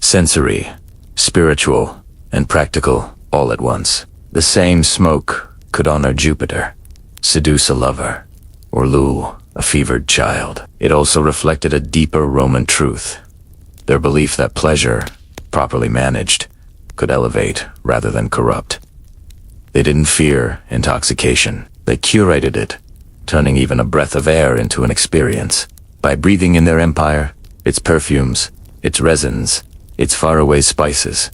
Sensory, spiritual, and practical, all at once. The same smoke could honor Jupiter, seduce a lover, or lure a fevered child. It also reflected a deeper Roman truth, their belief that pleasure, properly managed, could elevate rather than corrupt. They didn't fear intoxication. They curated it, turning even a breath of air into an experience. By breathing in their empire, its perfumes, its resins, its faraway spices,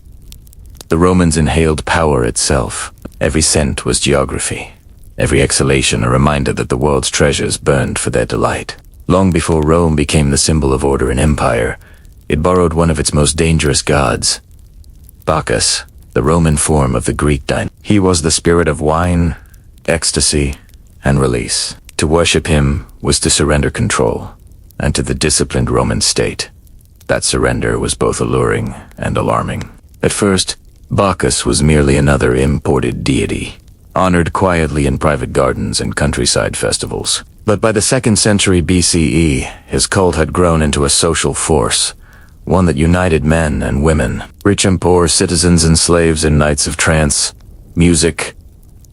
the Romans inhaled power itself. Every scent was geography. Every exhalation a reminder that the world's treasures burned for their delight. Long before Rome became the symbol of order and empire, it borrowed one of its most dangerous gods, Bacchus, the Roman form of the Greek Dionysus. He was the spirit of wine, ecstasy, and release. To worship him was to surrender control, and to the disciplined Roman state, that surrender was both alluring and alarming. At first, Bacchus was merely another imported deity, honored quietly in private gardens and countryside festivals. But by the 2nd century BCE, his cult had grown into a social force, one that united men and women, rich and poor, citizens and slaves in nights of trance, music,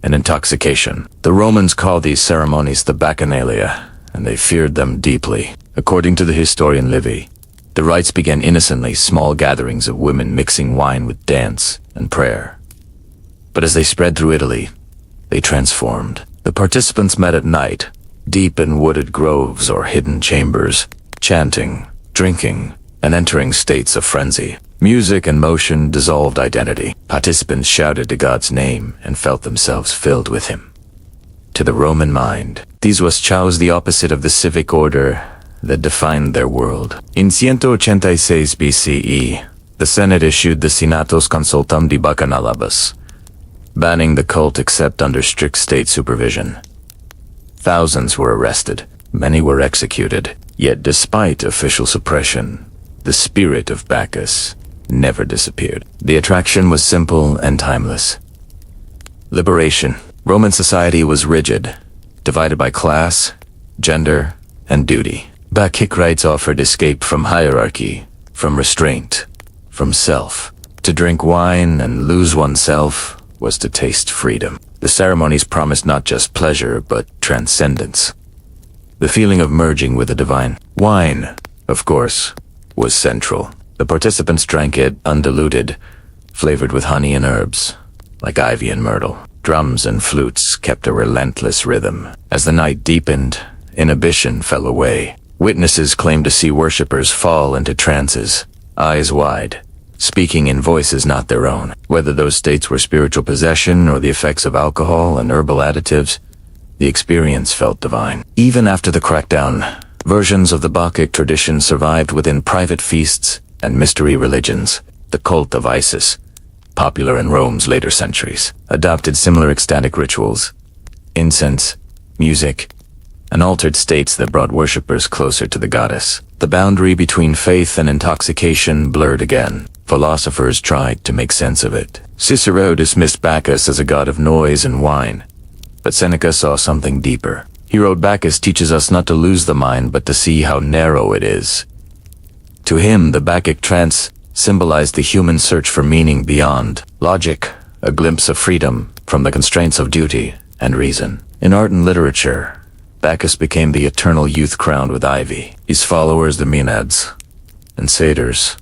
and intoxication. The Romans called these ceremonies the Bacchanalia, and they feared them deeply. According to the historian Livy, the rites began innocently, small gatherings of women mixing wine with dance and prayer. But as they spread through Italy, they transformed. The participants met at night, deep in wooded groves or hidden chambers, chanting, drinking, and entering states of frenzy. Music and motion dissolved identity. Participants shouted to God's name and felt themselves filled with him. To the Roman mind, these was the opposite of the civic order that defined their world. In 186 BCE, the Senate issued the Senatus Consultum de Bacchanalibus, banning the cult except under strict state supervision. Thousands were arrested, many were executed, yet despite official suppression, the spirit of Bacchus never disappeared. The attraction was simple and timeless. Liberation. Roman society was rigid, divided by class, gender, and duty. Bacchic rites offered escape from hierarchy, from restraint, from self. To drink wine and lose oneself was to taste freedom. The ceremonies promised not just pleasure, but transcendence. The feeling of merging with the divine. Wine, of course, was central. The participants drank it undiluted, flavored with honey and herbs, like ivy and myrtle. Drums and flutes kept a relentless rhythm. As the night deepened, inhibition fell away. Witnesses claimed to see worshippers fall into trances, eyes wide, speaking in voices not their own. Whether those states were spiritual possession or the effects of alcohol and herbal additives, the experience felt divine. Even after the crackdown, versions of the Bacchic tradition survived within private feasts and mystery religions. The cult of Isis, popular in Rome's later centuries, adopted similar ecstatic rituals, incense, music, and altered states that brought worshippers closer to the goddess. The boundary between faith and intoxication blurred again. Philosophers tried to make sense of it. Cicero dismissed Bacchus as a god of noise and wine, but Seneca saw something deeper. He wrote, "Bacchus teaches us not to lose the mind, but to see how narrow it is." To him, the Bacchic trance symbolized the human search for meaning beyond logic, a glimpse of freedom from the constraints of duty and reason. In art and literature, Bacchus became the eternal youth crowned with ivy, his followers the Maenads and satyrs,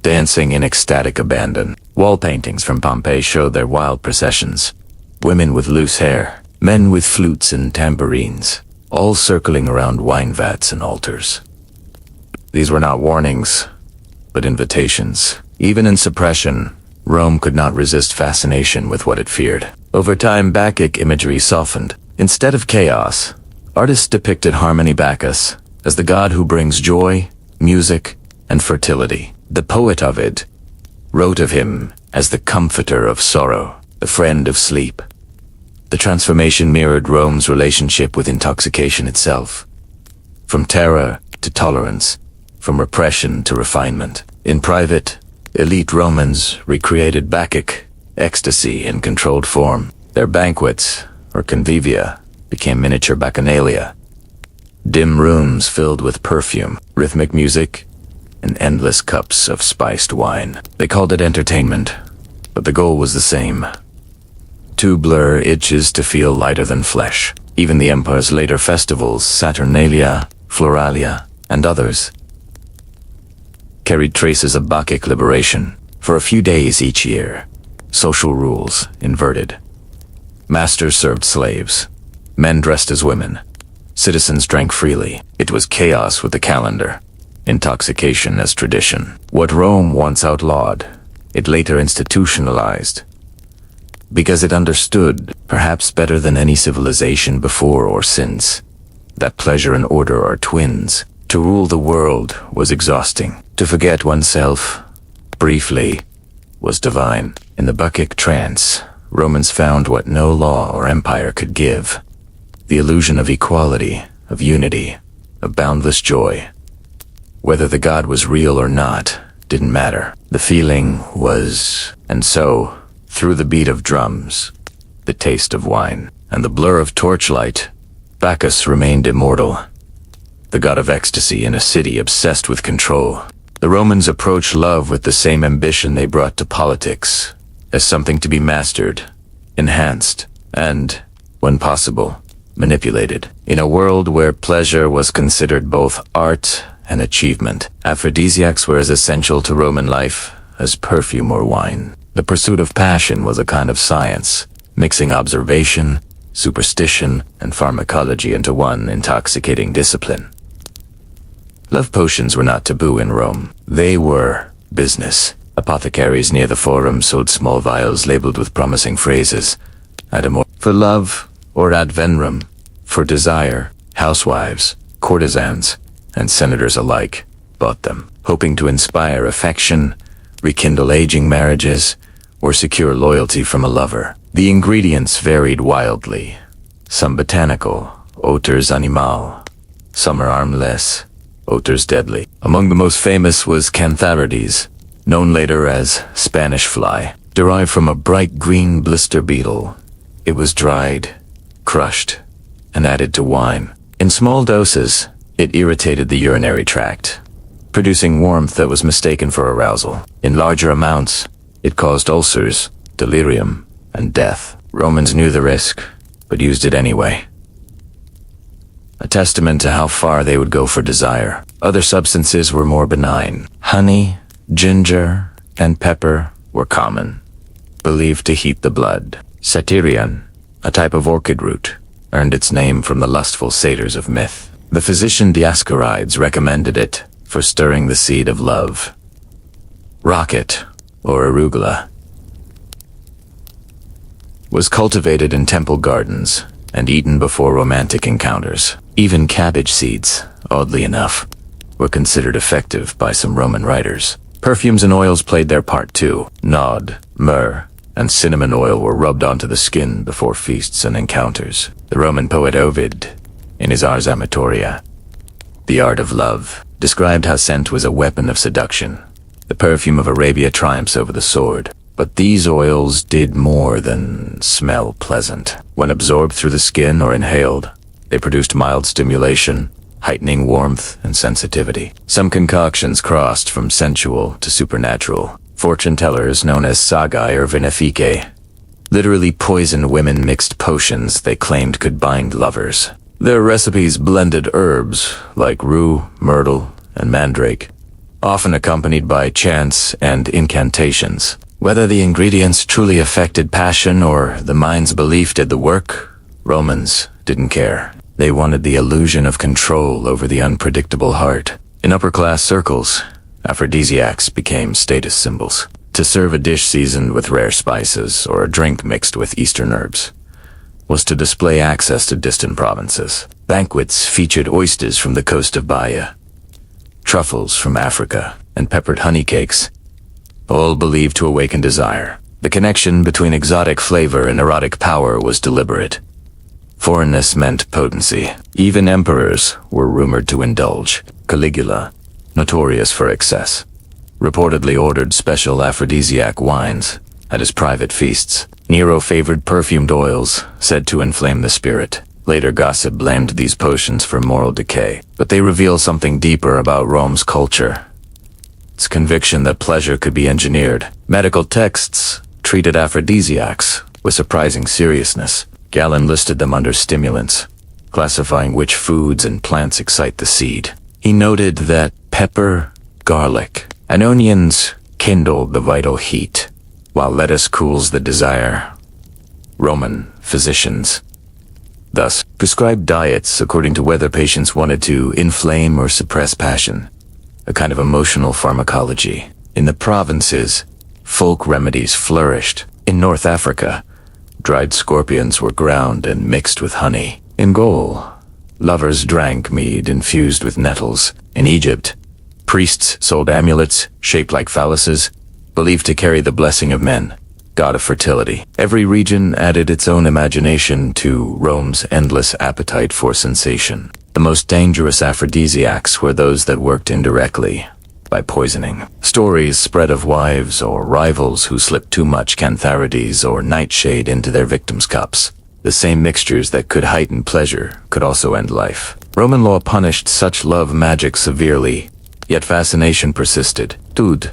dancing in ecstatic abandon. Wall paintings from Pompeii showed their wild processions, women with loose hair, men with flutes and tambourines, all circling around wine vats and altars. These were not warnings, but invitations. Even in suppression, Rome could not resist fascination with what it feared. Over time, Bacchic imagery softened. Instead of chaos, artists depicted harmony Bacchus as the god who brings joy, music, and fertility. The poet Ovid wrote of him as the comforter of sorrow, the friend of sleep. The transformation mirrored Rome's relationship with intoxication itself. From terror to tolerance, from repression to refinement. In private, elite Romans recreated Bacchic ecstasy in controlled form. Their banquets, or convivia, became miniature bacchanalia. Dim rooms filled with perfume, rhythmic music, and endless cups of spiced wine. They called it entertainment, but the goal was the same. To blur itches to feel lighter than flesh. Even the empire's later festivals, Saturnalia, Floralia, and others, carried traces of Bacchic liberation. For a few days each year, social rules inverted. Masters served slaves. Men dressed as women. Citizens drank freely. It was chaos with the calendar. Intoxication as tradition. What Rome once outlawed, it later institutionalized. Because it understood, perhaps better than any civilization before or since, that pleasure and order are twins. To rule the world was exhausting. To forget oneself, briefly, was divine. In the Bacchic trance, Romans found what no law or empire could give. The illusion of equality, of unity, of boundless joy. Whether the god was real or not didn't matter. The feeling was, and so, through the beat of drums, the taste of wine, and the blur of torchlight, Bacchus remained immortal. The god of ecstasy in a city obsessed with control. The Romans approached love with the same ambition they brought to politics, as something to be mastered, enhanced, and, when possible, manipulated. In a world where pleasure was considered both art and achievement, aphrodisiacs were as essential to Roman life as perfume or wine. The pursuit of passion was a kind of science, mixing observation, superstition, and pharmacology into one intoxicating discipline. Love potions were not taboo in Rome. They were business. Apothecaries near the Forum sold small vials labeled with promising phrases. Ad amor for love, or ad venerem for desire. Housewives, courtesans, and senators alike bought them, hoping to inspire affection, rekindle aging marriages, or secure loyalty from a lover. The ingredients varied wildly. Some botanical, odors animal. Some are harmless, odors deadly. Among the most famous was cantharides, known later as Spanish fly, derived from a bright green blister beetle. It was dried, crushed, and added to wine. In small doses, it irritated the urinary tract, producing warmth that was mistaken for arousal. In larger amounts, it caused ulcers, delirium, and death. Romans knew the risk, but used it anyway. A testament to how far they would go for desire. Other substances were more benign. Honey, ginger, and pepper were common, believed to heat the blood. Satyrion, a type of orchid root, earned its name from the lustful satyrs of myth. The physician Dioscorides recommended it for stirring the seed of love. Rocket, or arugula, was cultivated in temple gardens and eaten before romantic encounters. Even cabbage seeds, oddly enough, were considered effective by some Roman writers. Perfumes and oils played their part too. Nod, myrrh, and cinnamon oil were rubbed onto the skin before feasts and encounters. The Roman poet Ovid, in his Ars Amatoria, The Art of Love, described how scent was a weapon of seduction. The perfume of Arabia triumphs over the sword. But these oils did more than smell pleasant. When absorbed through the skin or inhaled, they produced mild stimulation, heightening warmth and sensitivity. Some concoctions crossed from sensual to supernatural. Fortune tellers known as sagae or veneficae literally poisoned women mixed potions they claimed could bind lovers. Their recipes blended herbs like rue, myrtle, and mandrake, often accompanied by chants and incantations. Whether the ingredients truly affected passion or the mind's belief did the work, Romans didn't care. They wanted the illusion of control over the unpredictable heart. In upper-class circles, aphrodisiacs became status symbols. To serve a dish seasoned with rare spices or a drink mixed with Eastern herbs, was to display access to distant provinces. Banquets featured oysters from the coast of Bahia, truffles from Africa, and peppered honey cakes, all believed to awaken desire. The connection between exotic flavor and erotic power was deliberate. Foreignness meant potency. Even emperors were rumored to indulge. Caligula, notorious for excess, reportedly ordered special aphrodisiac wines at his private feasts. Nero favored perfumed oils, said to inflame the spirit. Later gossip blamed these potions for moral decay, but they reveal something deeper about Rome's culture. Its conviction that pleasure could be engineered. Medical texts treated aphrodisiacs with surprising seriousness. Galen listed them under stimulants, classifying which foods and plants excite the seed. He noted that pepper, garlic, and onions kindle the vital heat, while lettuce cools the desire. Roman physicians thus prescribed diets according to whether patients wanted to inflame or suppress passion, a kind of emotional pharmacology. In the provinces, folk remedies flourished. In North Africa, dried scorpions were ground and mixed with honey. In Gaul, lovers drank mead infused with nettles. In Egypt, priests sold amulets shaped like phalluses, believed to carry the blessing of men, god of fertility. Every region added its own imagination to Rome's endless appetite for sensation. The most dangerous aphrodisiacs were those that worked indirectly, by poisoning. Stories spread of wives or rivals who slipped too much cantharides or nightshade into their victims' cups. The same mixtures that could heighten pleasure could also end life. Roman law punished such love magic severely, yet fascination persisted. Dude,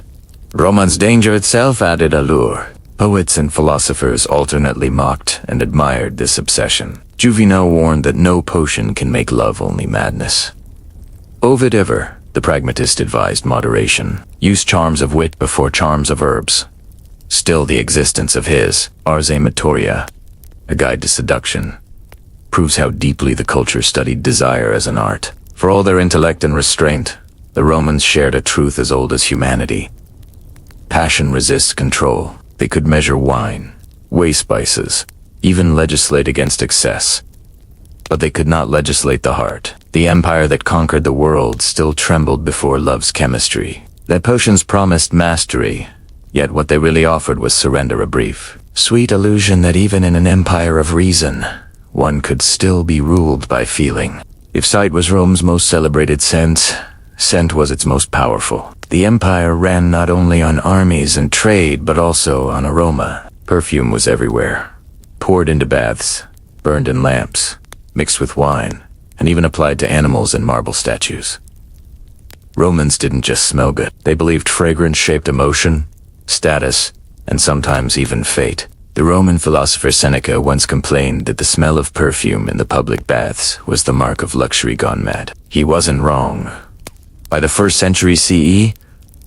Romance danger itself added allure. Poets and philosophers alternately mocked and admired this obsession. Juvenal warned that no potion can make love, only madness. Ovid ever, the pragmatist, advised moderation. Use charms of wit before charms of herbs. Still, the existence of his Ars Amatoria, a guide to seduction, proves how deeply the culture studied desire as an art. For all their intellect and restraint, the Romans shared a truth as old as humanity. Passion resists control. They could measure wine, weigh spices, even legislate against excess. But they could not legislate the heart. The empire that conquered the world still trembled before love's chemistry. Their potions promised mastery, yet what they really offered was surrender, a brief, sweet illusion that even in an empire of reason, one could still be ruled by feeling. If sight was Rome's most celebrated sense, scent was its most powerful. The empire ran not only on armies and trade, but also on aroma. Perfume was everywhere, poured into baths, burned in lamps, mixed with wine, and even applied to animals and marble statues. Romans didn't just smell good. They believed fragrance shaped emotion, status, and sometimes even fate. The Roman philosopher Seneca once complained that the smell of perfume in the public baths was the mark of luxury gone mad. He wasn't wrong. By the 1st century CE,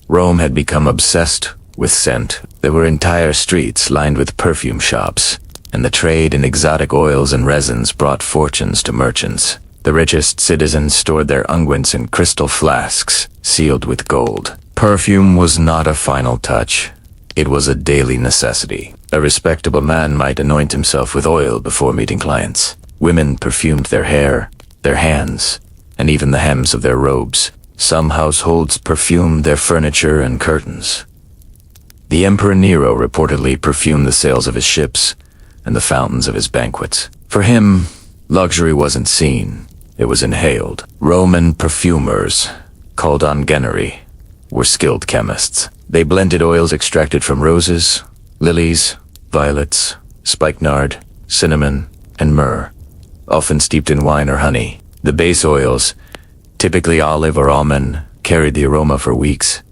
Rome had become obsessed with scent. There were entire streets lined with perfume shops, and the trade in exotic oils and resins brought fortunes to merchants. The richest citizens stored their unguents in crystal flasks, sealed with gold. Perfume was not a final touch. It was a daily necessity. A respectable man might anoint himself with oil before meeting clients. Women perfumed their hair, their hands, and even the hems of their robes. Some households perfumed their furniture and curtains. The Emperor Nero reportedly perfumed the sails of his ships and the fountains of his banquets. For him, luxury wasn't seen, it was inhaled. Roman perfumers, called ongeneri, were skilled chemists. They blended oils extracted from roses, lilies, violets, spikenard, cinnamon, and myrrh, often steeped in wine or honey. The base oils, typically olive or almond, carried the aroma for weeks.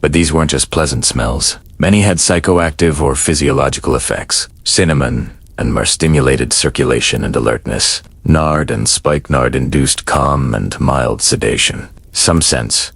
But these weren't just pleasant smells. Many had psychoactive or physiological effects. Cinnamon and myrrh stimulated circulation and alertness. Nard and spikenard induced calm and mild sedation. Some scents.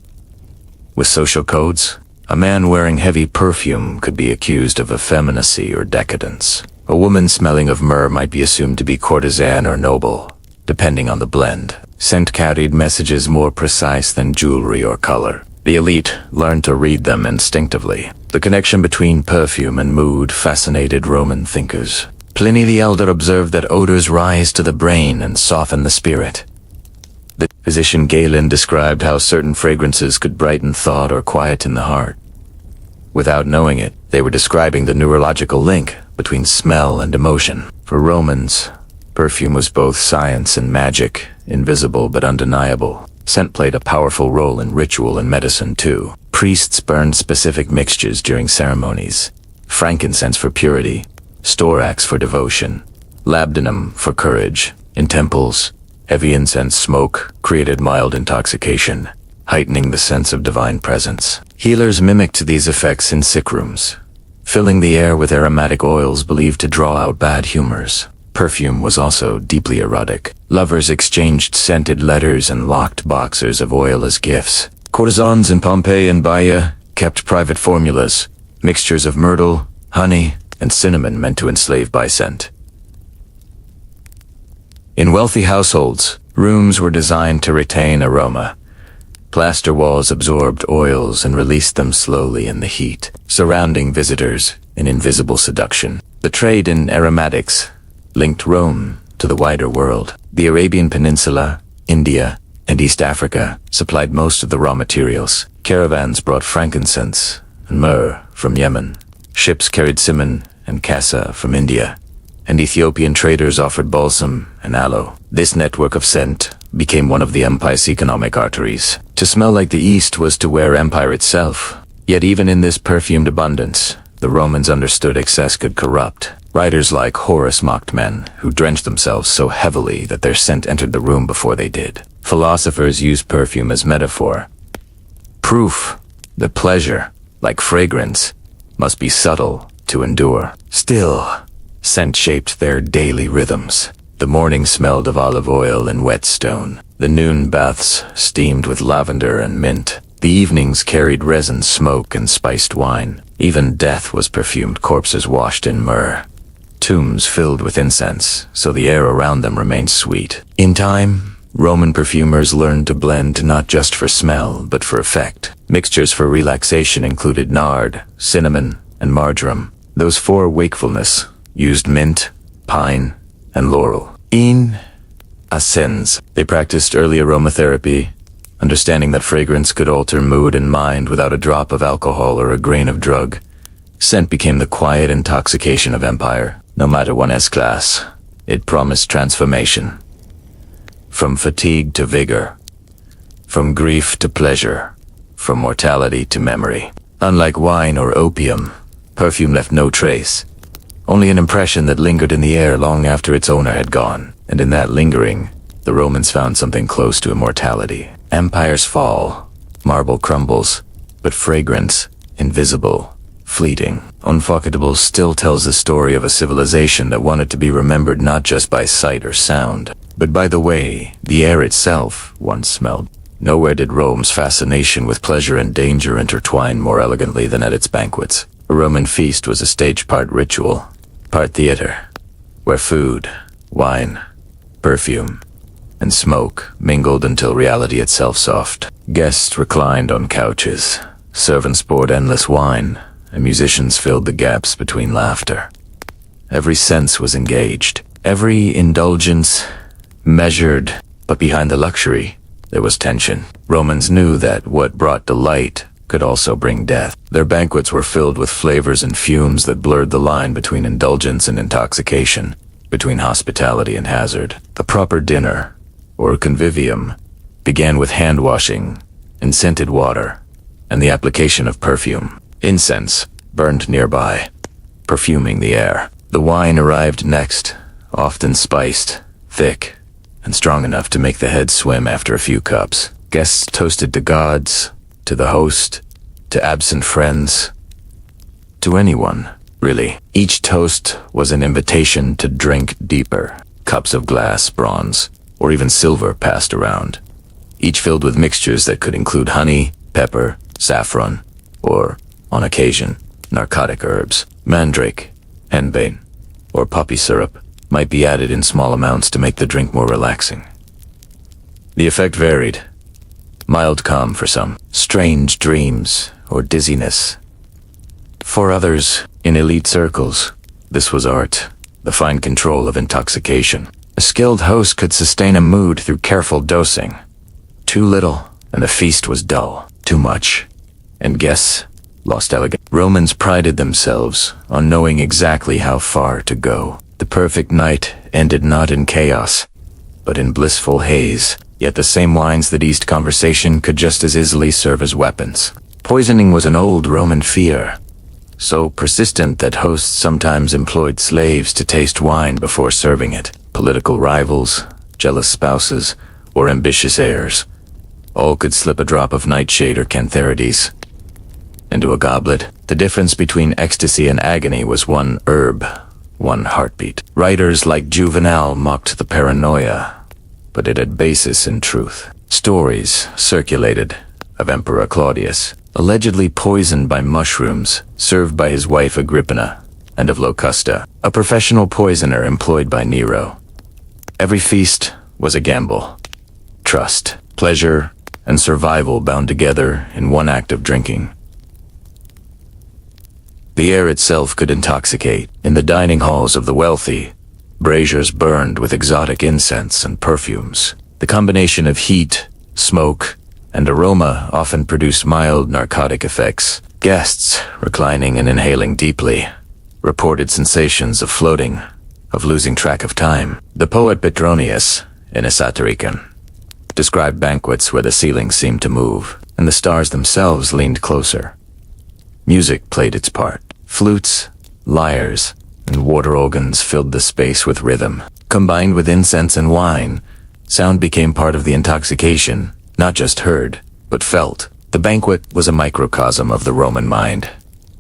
With social codes, a man wearing heavy perfume could be accused of effeminacy or decadence. A woman smelling of myrrh might be assumed to be courtesan or noble, depending on the blend. Scent carried messages more precise than jewelry or color. The elite learned to read them instinctively. The connection between perfume and mood fascinated Roman thinkers. Pliny the Elder observed that odors rise to the brain and soften the spirit. The physician Galen described how certain fragrances could brighten thought or quieten the heart. Without knowing it, they were describing the neurological link between smell and emotion. For Romans, perfume was both science and magic, invisible but undeniable. Scent played a powerful role in ritual and medicine too. Priests burned specific mixtures during ceremonies. Frankincense for purity, storax for devotion, labdanum for courage. In temples, heavy incense smoke created mild intoxication, heightening the sense of divine presence. Healers mimicked these effects in sick rooms, filling the air with aromatic oils believed to draw out bad humors. Perfume was also deeply erotic. Lovers exchanged scented letters and locked boxers of oil as gifts. Courtesans in Pompeii and Baia kept private formulas, mixtures of myrtle, honey, and cinnamon meant to enslave by scent. In wealthy households, rooms were designed to retain aroma. Plaster walls absorbed oils and released them slowly in the heat, surrounding visitors in invisible seduction. The trade in aromatics linked Rome to the wider world. The Arabian Peninsula, India, and East Africa supplied most of the raw materials. Caravans brought frankincense and myrrh from Yemen. Ships carried cinnamon and cassia from India, and Ethiopian traders offered balsam and aloe. This network of scent became one of the empire's economic arteries. To smell like the East was to wear empire itself. Yet even in this perfumed abundance, the Romans understood excess could corrupt. Writers like Horace mocked men who drenched themselves so heavily that their scent entered the room before they did. Philosophers used perfume as metaphor, proof that pleasure, like fragrance, must be subtle to endure. Still, scent shaped their daily rhythms. The morning smelled of olive oil and whetstone. The noon baths steamed with lavender and mint. The evenings carried resin smoke and spiced wine. Even death was perfumed, corpses washed in myrrh. Tombs filled with incense, so the air around them remained sweet. In time, Roman perfumers learned to blend not just for smell, but for effect. Mixtures for relaxation included nard, cinnamon, and marjoram. Those for wakefulness used mint, pine, and laurel. In Ascens, they practiced early aromatherapy, understanding that fragrance could alter mood and mind without a drop of alcohol or a grain of drug. Scent became the quiet intoxication of empire. No matter one's class, it promised transformation. From fatigue to vigor, from grief to pleasure, from mortality to memory. Unlike wine or opium, perfume left no trace, only an impression that lingered in the air long after its owner had gone. And in that lingering, the Romans found something close to immortality. Empires fall, marble crumbles, but fragrance, invisible, fleeting, unforgettable, still tells the story of a civilization that wanted to be remembered not just by sight or sound, but by the way the air itself once smelled. Nowhere did Rome's fascination with pleasure and danger intertwine more elegantly than at its banquets. A Roman feast was a stage part ritual, part theater, where food, wine, perfume, and smoke mingled until reality itself soft. Guests reclined on couches, servants poured endless wine, and musicians filled the gaps between laughter. Every sense was engaged, every indulgence measured, but behind the luxury, there was tension. Romans knew that what brought delight could also bring death. Their banquets were filled with flavors and fumes that blurred the line between indulgence and intoxication, between hospitality and hazard. A proper dinner, or convivium, began with hand-washing and scented water, and the application of perfume. Incense burned nearby, perfuming the air. The wine arrived next, often spiced, thick, and strong enough to make the head swim after a few cups. Guests toasted to gods, to the host, to absent friends, to anyone, really. Each toast was an invitation to drink deeper. Cups of glass, bronze, or even silver passed around, each filled with mixtures that could include honey, pepper, saffron, or, on occasion, narcotic herbs. Mandrake, henbane, or poppy syrup might be added in small amounts to make the drink more relaxing. The effect varied. Mild calm for some, strange dreams or dizziness. For others, in elite circles, this was art, the fine control of intoxication. A skilled host could sustain a mood through careful dosing. Too little, and the feast was dull. Too much, and guests lost elegance. Romans prided themselves on knowing exactly how far to go. The perfect night ended not in chaos, but in blissful haze. Yet the same wines that eased conversation could just as easily serve as weapons. Poisoning was an old Roman fear, so persistent that hosts sometimes employed slaves to taste wine before serving it. Political rivals, jealous spouses, or ambitious heirs, all could slip a drop of nightshade or cantharides into a goblet. The difference between ecstasy and agony was one herb, one heartbeat. Writers like Juvenal mocked the paranoia, but it had basis in truth. Stories circulated of Emperor Claudius, allegedly poisoned by mushrooms served by his wife Agrippina, and of Locusta, a professional poisoner employed by Nero. Every feast was a gamble. Trust, pleasure, and survival bound together in one act of drinking. The air itself could intoxicate. In the dining halls of the wealthy, braziers burned with exotic incense and perfumes. The combination of heat, smoke, and aroma often produced mild narcotic effects. Guests, reclining and inhaling deeply, reported sensations of floating, of losing track of time. The poet Petronius, in a Satyricon, described banquets where the ceiling seemed to move, and the stars themselves leaned closer. Music played its part. Flutes, lyres, and water organs filled the space with rhythm. Combined with incense and wine, sound became part of the intoxication, not just heard, but felt. The banquet was a microcosm of the Roman mind.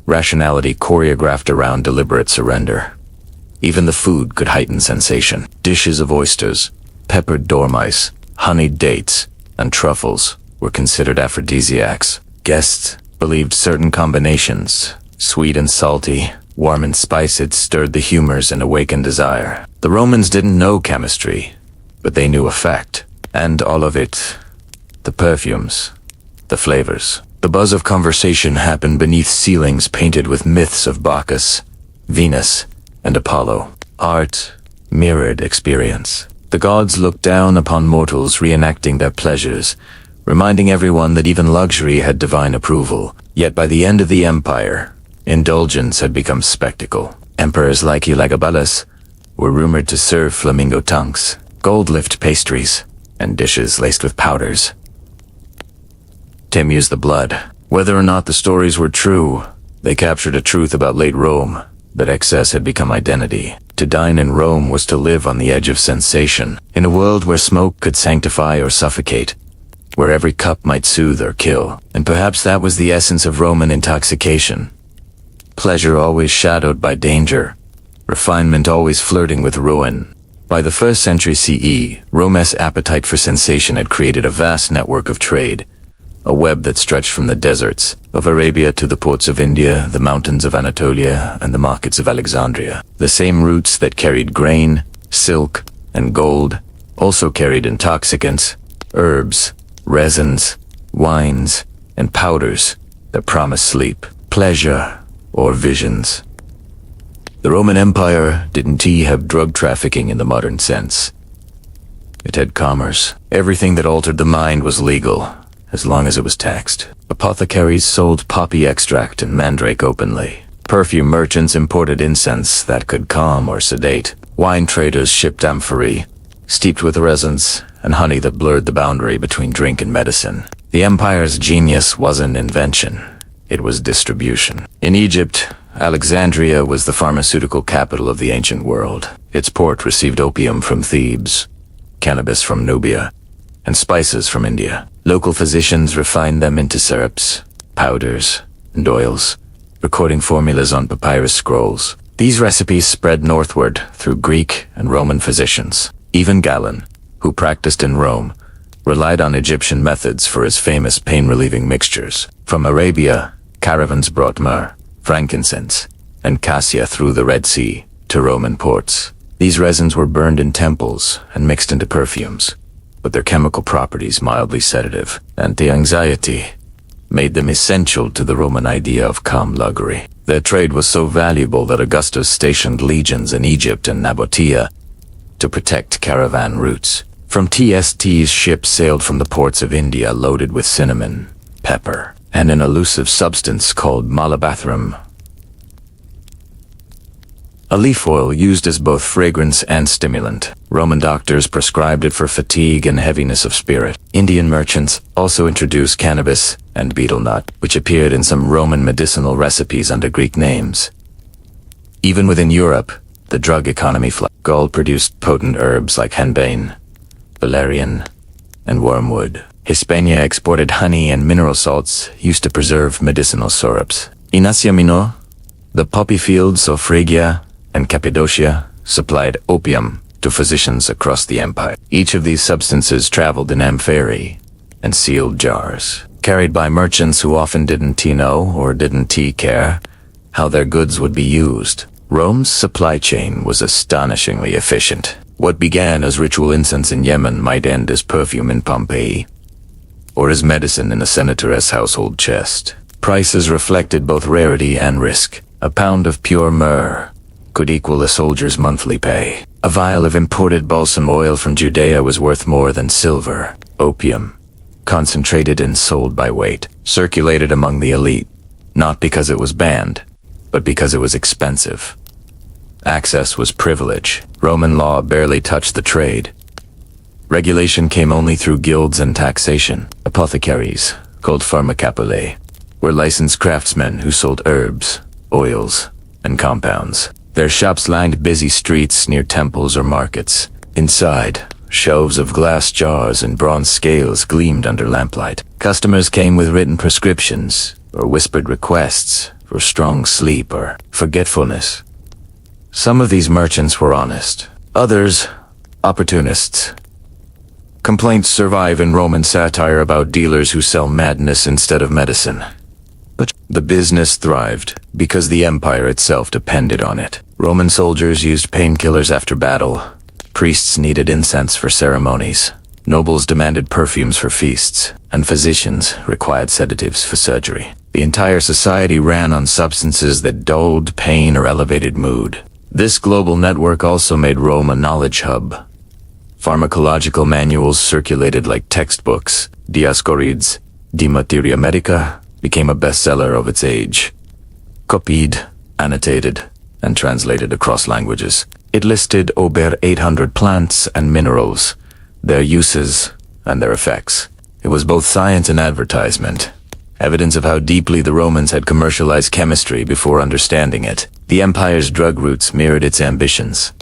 Rationality choreographed around deliberate surrender. Even the food could heighten sensation. Dishes of oysters, peppered dormice, honeyed dates, and truffles were considered aphrodisiacs. Guests believed certain combinations, sweet and salty, warm and spiced, stirred the humors and awakened desire. The Romans didn't know chemistry, but they knew effect. And all of it, the perfumes, the flavors. The buzz of conversation happened beneath ceilings painted with myths of Bacchus, Venus, and Apollo. Art mirrored experience. The gods looked down upon mortals reenacting their pleasures, reminding everyone that even luxury had divine approval. Yet by the end of the empire, indulgence had become spectacle. Emperors like Elagabalus were rumored to serve flamingo tongues, gold-lift pastries, and dishes laced with powders to amuse the blood. Whether or not the stories were true, they captured a truth about late Rome, that excess had become identity. To dine in Rome was to live on the edge of sensation, in a world where smoke could sanctify or suffocate, where every cup might soothe or kill. And perhaps that was the essence of Roman intoxication. Pleasure always shadowed by danger, refinement always flirting with ruin. By the 1st century CE, Rome's appetite for sensation had created a vast network of trade, a web that stretched from the deserts of Arabia to the ports of India, the mountains of Anatolia, and the markets of Alexandria. The same routes that carried grain, silk, and gold also carried intoxicants, herbs, resins, wines, and powders that promised sleep, pleasure, or visions. The Roman Empire didn't have drug trafficking in the modern sense. It had commerce. Everything that altered the mind was legal, as long as it was taxed. Apothecaries sold poppy extract and mandrake openly. Perfume merchants imported incense that could calm or sedate. Wine traders shipped amphorae, steeped with resins and honey that blurred the boundary between drink and medicine. The empire's genius wasn't invention, it was distribution. In Egypt, Alexandria was the pharmaceutical capital of the ancient world. Its port received opium from Thebes, cannabis from Nubia, and spices from India. Local physicians refined them into syrups, powders, and oils, recording formulas on papyrus scrolls. These recipes spread northward through Greek and Roman physicians. Even Galen, who practiced in Rome, relied on Egyptian methods for his famous pain-relieving mixtures. From Arabia, caravans brought myrrh, frankincense, and cassia through the Red Sea to Roman ports. These resins were burned in temples and mixed into perfumes, but their chemical properties mildly sedative, anti-anxiety, made them essential to the Roman idea of calm luxury. Their trade was so valuable that Augustus stationed legions in Egypt and Nabatea to protect caravan routes. From TST's ships sailed from the ports of India loaded with cinnamon, pepper, and an elusive substance called malabathrum, a leaf oil used as both fragrance and stimulant. Roman doctors prescribed it for fatigue and heaviness of spirit. Indian merchants also introduced cannabis and betel nut, which appeared in some Roman medicinal recipes under Greek names. Even within Europe, the drug economy flourished. Gaul produced potent herbs like henbane, valerian, and wormwood. Hispania exported honey and mineral salts used to preserve medicinal syrups. In Asia Minor, the poppy fields of Phrygia and Cappadocia supplied opium to physicians across the empire. Each of these substances traveled in amphorae and sealed jars, carried by merchants who often didn't know or didn't care how their goods would be used. Rome's supply chain was astonishingly efficient. What began as ritual incense in Yemen might end as perfume in Pompeii, or as medicine in a senatoress household chest. Prices reflected both rarity and risk. A pound of pure myrrh could equal a soldier's monthly pay. A vial of imported balsam oil from Judea was worth more than silver. Opium, concentrated and sold by weight, circulated among the elite, not because it was banned, but because it was expensive. Access was privilege. Roman law barely touched the trade. Regulation came only through guilds and taxation. Apothecaries, called pharmacapulae, were licensed craftsmen who sold herbs, oils, and compounds. Their shops lined busy streets near temples or markets. Inside, shelves of glass jars and bronze scales gleamed under lamplight. Customers came with written prescriptions or whispered requests for strong sleep or forgetfulness. Some of these merchants were honest, others opportunists. Complaints survive in Roman satire about dealers who sell madness instead of medicine. But the business thrived because the empire itself depended on it. Roman soldiers used painkillers after battle. Priests needed incense for ceremonies. Nobles demanded perfumes for feasts, and physicians required sedatives for surgery. The entire society ran on substances that dulled pain or elevated mood. This global network also made Rome a knowledge hub. Pharmacological manuals circulated like textbooks. Dioscorides, De Materia Medica, became a bestseller of its age. Copied, annotated, and translated across languages. It listed over 800 plants and minerals, their uses, and their effects. It was both science and advertisement, evidence of how deeply the Romans had commercialized chemistry before understanding it. The empire's drug routes mirrored its ambitions.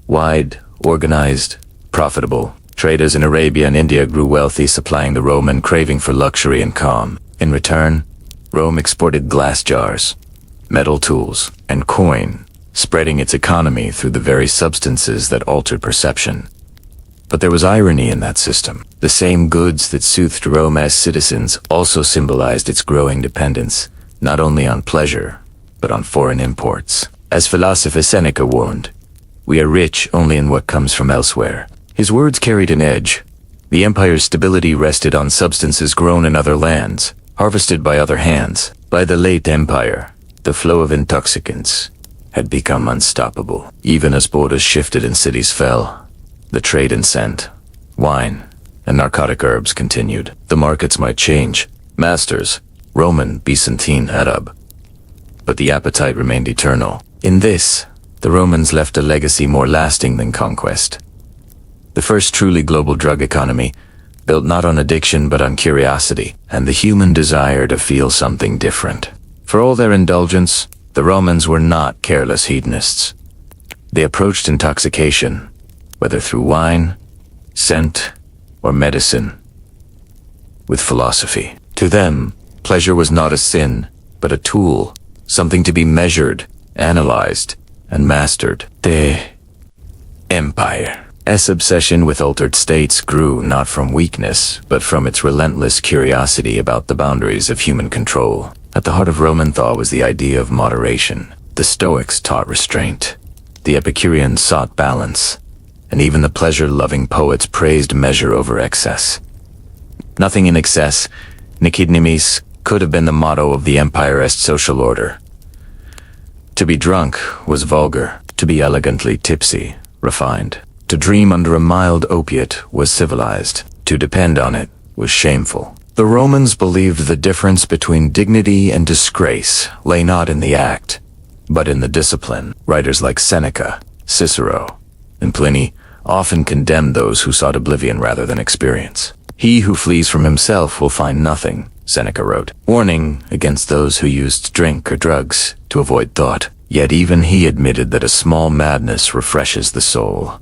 Wide, organized, profitable, traders in Arabia and India grew wealthy, supplying the Roman craving for luxury and calm. In return, Rome exported glass jars, metal tools, and coin, spreading its economy through the very substances that altered perception. But there was irony in that system. The same goods that soothed Rome as citizens also symbolized its growing dependence, not only on pleasure, but on foreign imports. As philosopher Seneca warned, we are rich only in what comes from elsewhere. His words carried an edge. The empire's stability rested on substances grown in other lands, harvested by other hands. By the late empire, the flow of intoxicants had become unstoppable. Even as borders shifted and cities fell, the trade in scent, wine, and narcotic herbs continued. The markets might change, masters, Roman, Byzantine, Arab, but the appetite remained eternal. In this, the Romans left a legacy more lasting than conquest. The first truly global drug economy, built not on addiction but on curiosity and the human desire to feel something different. For all their indulgence, the Romans were not careless hedonists. They approached intoxication, whether through wine, scent, or medicine, with philosophy. To them, pleasure was not a sin, but a tool, something to be measured, analyzed, and mastered. The empire's obsession with altered states grew not from weakness, but from its relentless curiosity about the boundaries of human control. At the heart of Roman thought was the idea of moderation. The Stoics taught restraint. The Epicureans sought balance. And even the pleasure-loving poets praised measure over excess. Nothing in excess, Nikidnimis, could have been the motto of the empire's social order. To be drunk was vulgar. To be elegantly tipsy, refined. To dream under a mild opiate was civilized. To depend on it was shameful. The Romans believed the difference between dignity and disgrace lay not in the act, but in the discipline. Writers like Seneca, Cicero, and Pliny often condemned those who sought oblivion rather than experience. He who flees from himself will find nothing, Seneca wrote, warning against those who used drink or drugs to avoid thought. Yet even he admitted that a small madness refreshes the soul.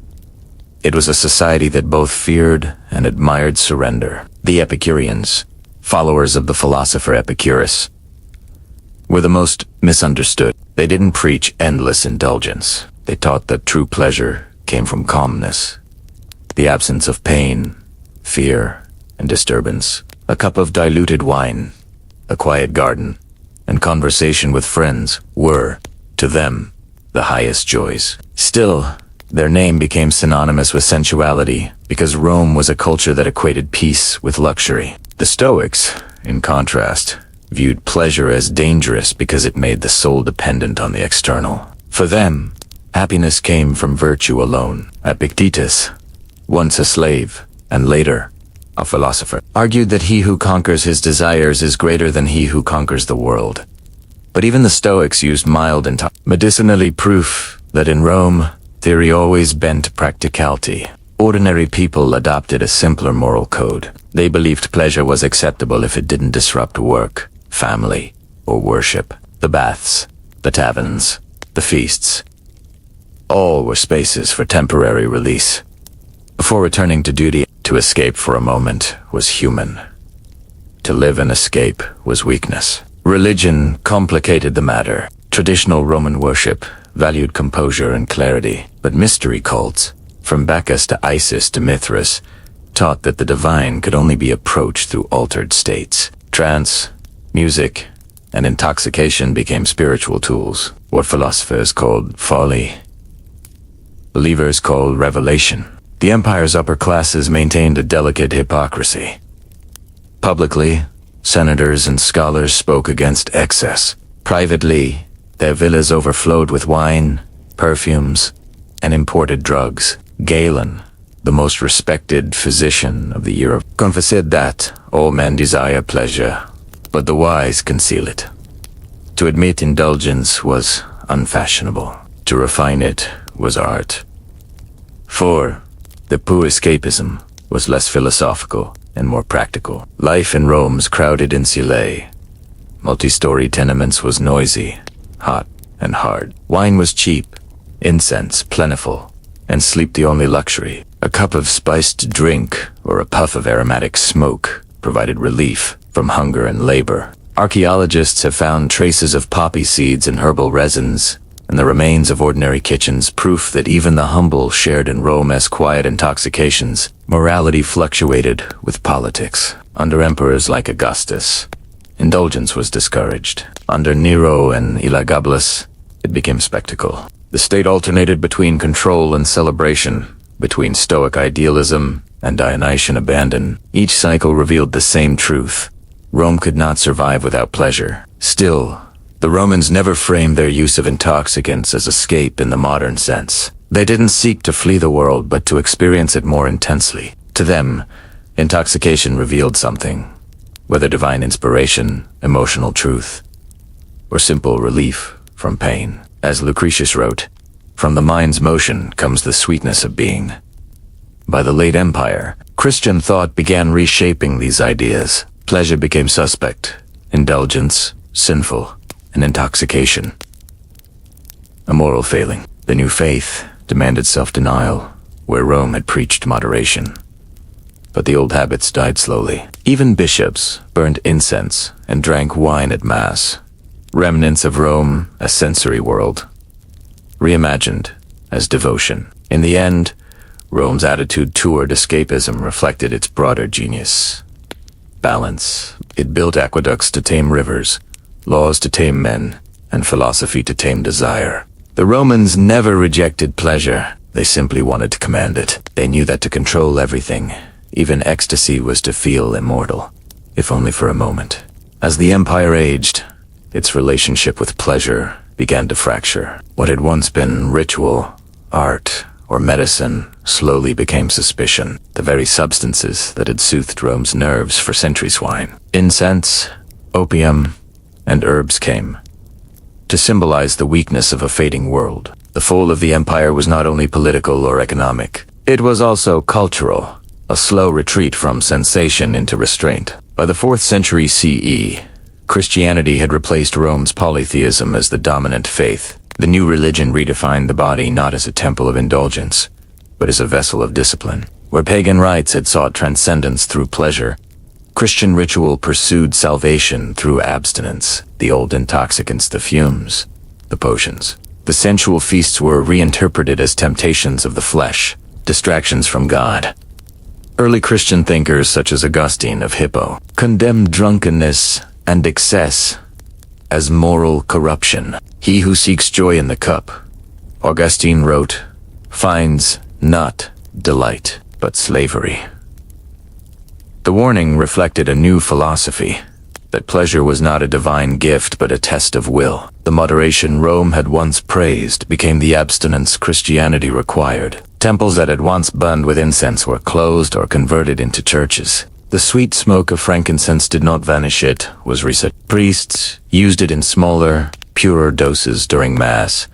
It was a society that both feared and admired surrender. The Epicureans, followers of the philosopher Epicurus, were the most misunderstood. They didn't preach endless indulgence. They taught that true pleasure came from calmness, the absence of pain, fear, and disturbance. A cup of diluted wine, a quiet garden, and conversation with friends were, to them, the highest joys. Still, their name became synonymous with sensuality because Rome was a culture that equated peace with luxury. The Stoics, in contrast, viewed pleasure as dangerous because it made the soul dependent on the external. For them, happiness came from virtue alone. Epictetus, once a slave, and later a philosopher, argued that he who conquers his desires is greater than he who conquers the world. But even the Stoics used mild and medicinally proof that in Rome, theory always bent to practicality. Ordinary people adopted a simpler moral code. They believed pleasure was acceptable if it didn't disrupt work, family, or worship. The baths, the taverns, the feasts, all were spaces for temporary release. Before returning to duty, to escape for a moment was human. To live and escape was weakness. Religion complicated the matter. Traditional Roman worship valued composure and clarity, but mystery cults, from Bacchus to Isis to Mithras, taught that the divine could only be approached through altered states. Trance, music, and intoxication became spiritual tools, what philosophers called folly, believers called revelation. The empire's upper classes maintained a delicate hypocrisy. Publicly, senators and scholars spoke against excess. Privately, their villas overflowed with wine, perfumes, and imported drugs. Galen, the most respected physician of the year, confessed that all men desire pleasure, but the wise conceal it. To admit indulgence was unfashionable. To refine it was art. For the poor escapism was less philosophical and more practical. Life in Rome's crowded insulae, multi-story tenements was noisy, hot, and hard. Wine was cheap, incense plentiful, and sleep the only luxury. A cup of spiced drink or a puff of aromatic smoke provided relief from hunger and labor. Archaeologists have found traces of poppy seeds and herbal resins, and the remains of ordinary kitchens, proof that even the humble shared in Rome's quiet intoxications. Morality fluctuated with politics. Under emperors like Augustus, indulgence was discouraged. Under Nero and Elagabalus, it became spectacle. The state alternated between control and celebration, between Stoic idealism and Dionysian abandon. Each cycle revealed the same truth. Rome could not survive without pleasure. Still, the Romans never framed their use of intoxicants as escape in the modern sense. They didn't seek to flee the world, but to experience it more intensely. To them, intoxication revealed something, whether divine inspiration, emotional truth, or simple relief from pain. As Lucretius wrote, "From the mind's motion comes the sweetness of being." By the late Empire, Christian thought began reshaping these ideas. Pleasure became suspect, indulgence sinful, and intoxication a moral failing. The new faith demanded self-denial, where Rome had preached moderation. But the old habits died slowly. Even bishops burned incense and drank wine at Mass. Remnants of Rome, a sensory world, reimagined as devotion. In the end, Rome's attitude toward escapism reflected its broader genius. Balance. It built aqueducts to tame rivers, laws to tame men, and philosophy to tame desire. The Romans never rejected pleasure. They simply wanted to command it. They knew that to control everything, even ecstasy, was to feel immortal, if only for a moment. As the empire aged, its relationship with pleasure began to fracture. What had once been ritual, art, or medicine slowly became suspicion. The very substances that had soothed Rome's nerves for centuries wine. Incense, opium, and herbs came to symbolize the weakness of a fading world. The fall of the empire was not only political or economic, it was also cultural, a slow retreat from sensation into restraint. By the 4th century CE, Christianity had replaced Rome's polytheism as the dominant faith. The new religion redefined the body not as a temple of indulgence, but as a vessel of discipline. Where pagan rites had sought transcendence through pleasure, Christian ritual pursued salvation through abstinence. The old intoxicants, the fumes, the potions. The sensual feasts were reinterpreted as temptations of the flesh, distractions from God. Early Christian thinkers such as Augustine of Hippo condemned drunkenness and excess as moral corruption. He who seeks joy in the cup, Augustine wrote, finds not delight, but slavery. The warning reflected a new philosophy, that pleasure was not a divine gift but a test of will. The moderation Rome had once praised became the abstinence Christianity required. Temples that had once burned with incense were closed or converted into churches. The sweet smoke of frankincense did not vanish, it was reset. Priests used it in smaller, purer doses during Mass,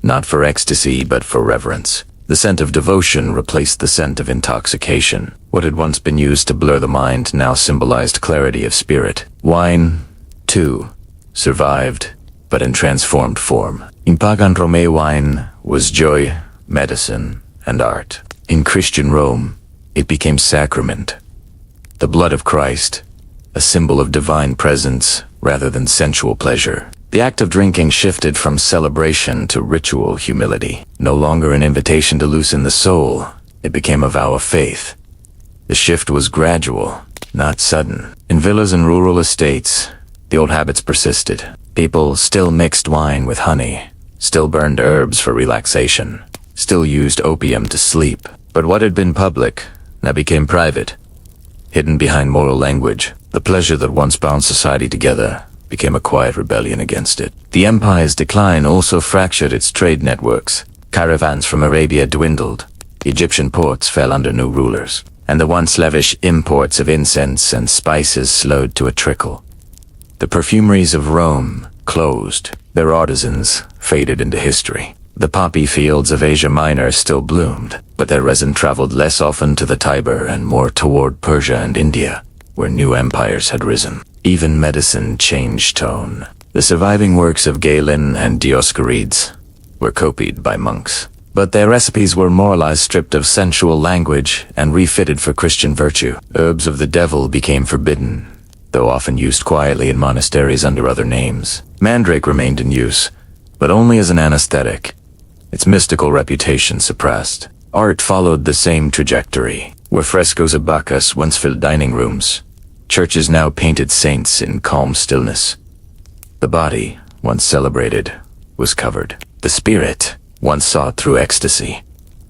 not for ecstasy but for reverence. The scent of devotion replaced the scent of intoxication. What had once been used to blur the mind now symbolized clarity of spirit. Wine, too, survived, but in transformed form. In pagan Rome, wine was joy, medicine, and art. In Christian Rome, it became sacrament. The blood of Christ, a symbol of divine presence rather than sensual pleasure. The act of drinking shifted from celebration to ritual humility. No longer an invitation to loosen the soul, it became a vow of faith. The shift was gradual, not sudden. In villas and rural estates, the old habits persisted. People still mixed wine with honey, still burned herbs for relaxation, still used opium to sleep. But what had been public now became private, hidden behind moral language. The pleasure that once bound society together became a quiet rebellion against it. The empire's decline also fractured its trade networks. Caravans from Arabia dwindled, Egyptian ports fell under new rulers, and the once lavish imports of incense and spices slowed to a trickle. The perfumeries of Rome closed, their artisans faded into history. The poppy fields of Asia Minor still bloomed, but their resin traveled less often to the Tiber and more toward Persia and India, where new empires had risen. Even medicine changed tone. The surviving works of Galen and Dioscorides were copied by monks, but their recipes were more or less stripped of sensual language and refitted for Christian virtue. Herbs of the devil became forbidden, though often used quietly in monasteries under other names. Mandrake remained in use, but only as an anesthetic, its mystical reputation suppressed. Art followed the same trajectory. Where frescoes of Bacchus once filled dining rooms, churches now painted saints in calm stillness. The body, once celebrated, was covered. The spirit, once sought through ecstasy,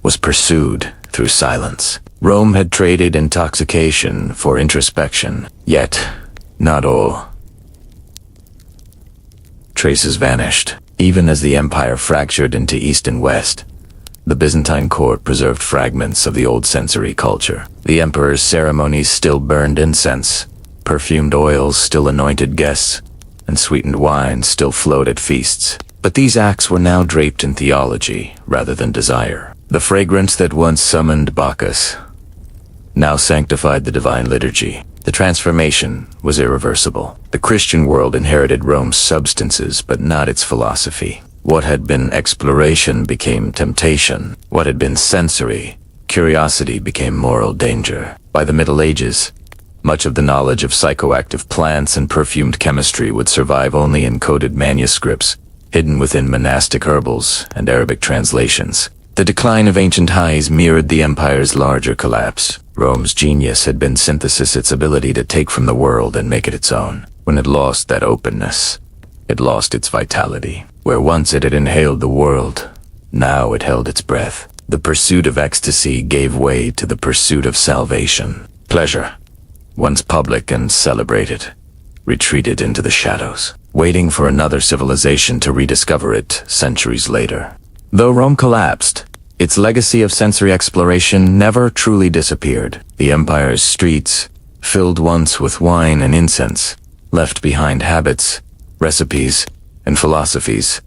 was pursued through silence. Rome had traded intoxication for introspection, yet not all traces vanished. Even as the empire fractured into east and west, the Byzantine court preserved fragments of the old sensory culture. The emperor's ceremonies still burned incense, perfumed oils still anointed guests, and sweetened wine still flowed at feasts. But these acts were now draped in theology rather than desire. The fragrance that once summoned Bacchus now sanctified the divine liturgy. The transformation was irreversible. The Christian world inherited Rome's substances, but not its philosophy. What had been exploration became temptation. What had been sensory, curiosity became moral danger. By the Middle Ages, much of the knowledge of psychoactive plants and perfumed chemistry would survive only in coded manuscripts, hidden within monastic herbals and Arabic translations. The decline of ancient highs mirrored the empire's larger collapse. Rome's genius had been synthesis, its ability to take from the world and make it its own. When it lost that openness, it lost its vitality. Where once it had inhaled the world, now it held its breath. The pursuit of ecstasy gave way to the pursuit of salvation. Pleasure, once public and celebrated, retreated into the shadows, waiting for another civilization to rediscover it centuries later. Though Rome collapsed, its legacy of sensory exploration never truly disappeared. The empire's streets, filled once with wine and incense, left behind habits, recipes, and philosophies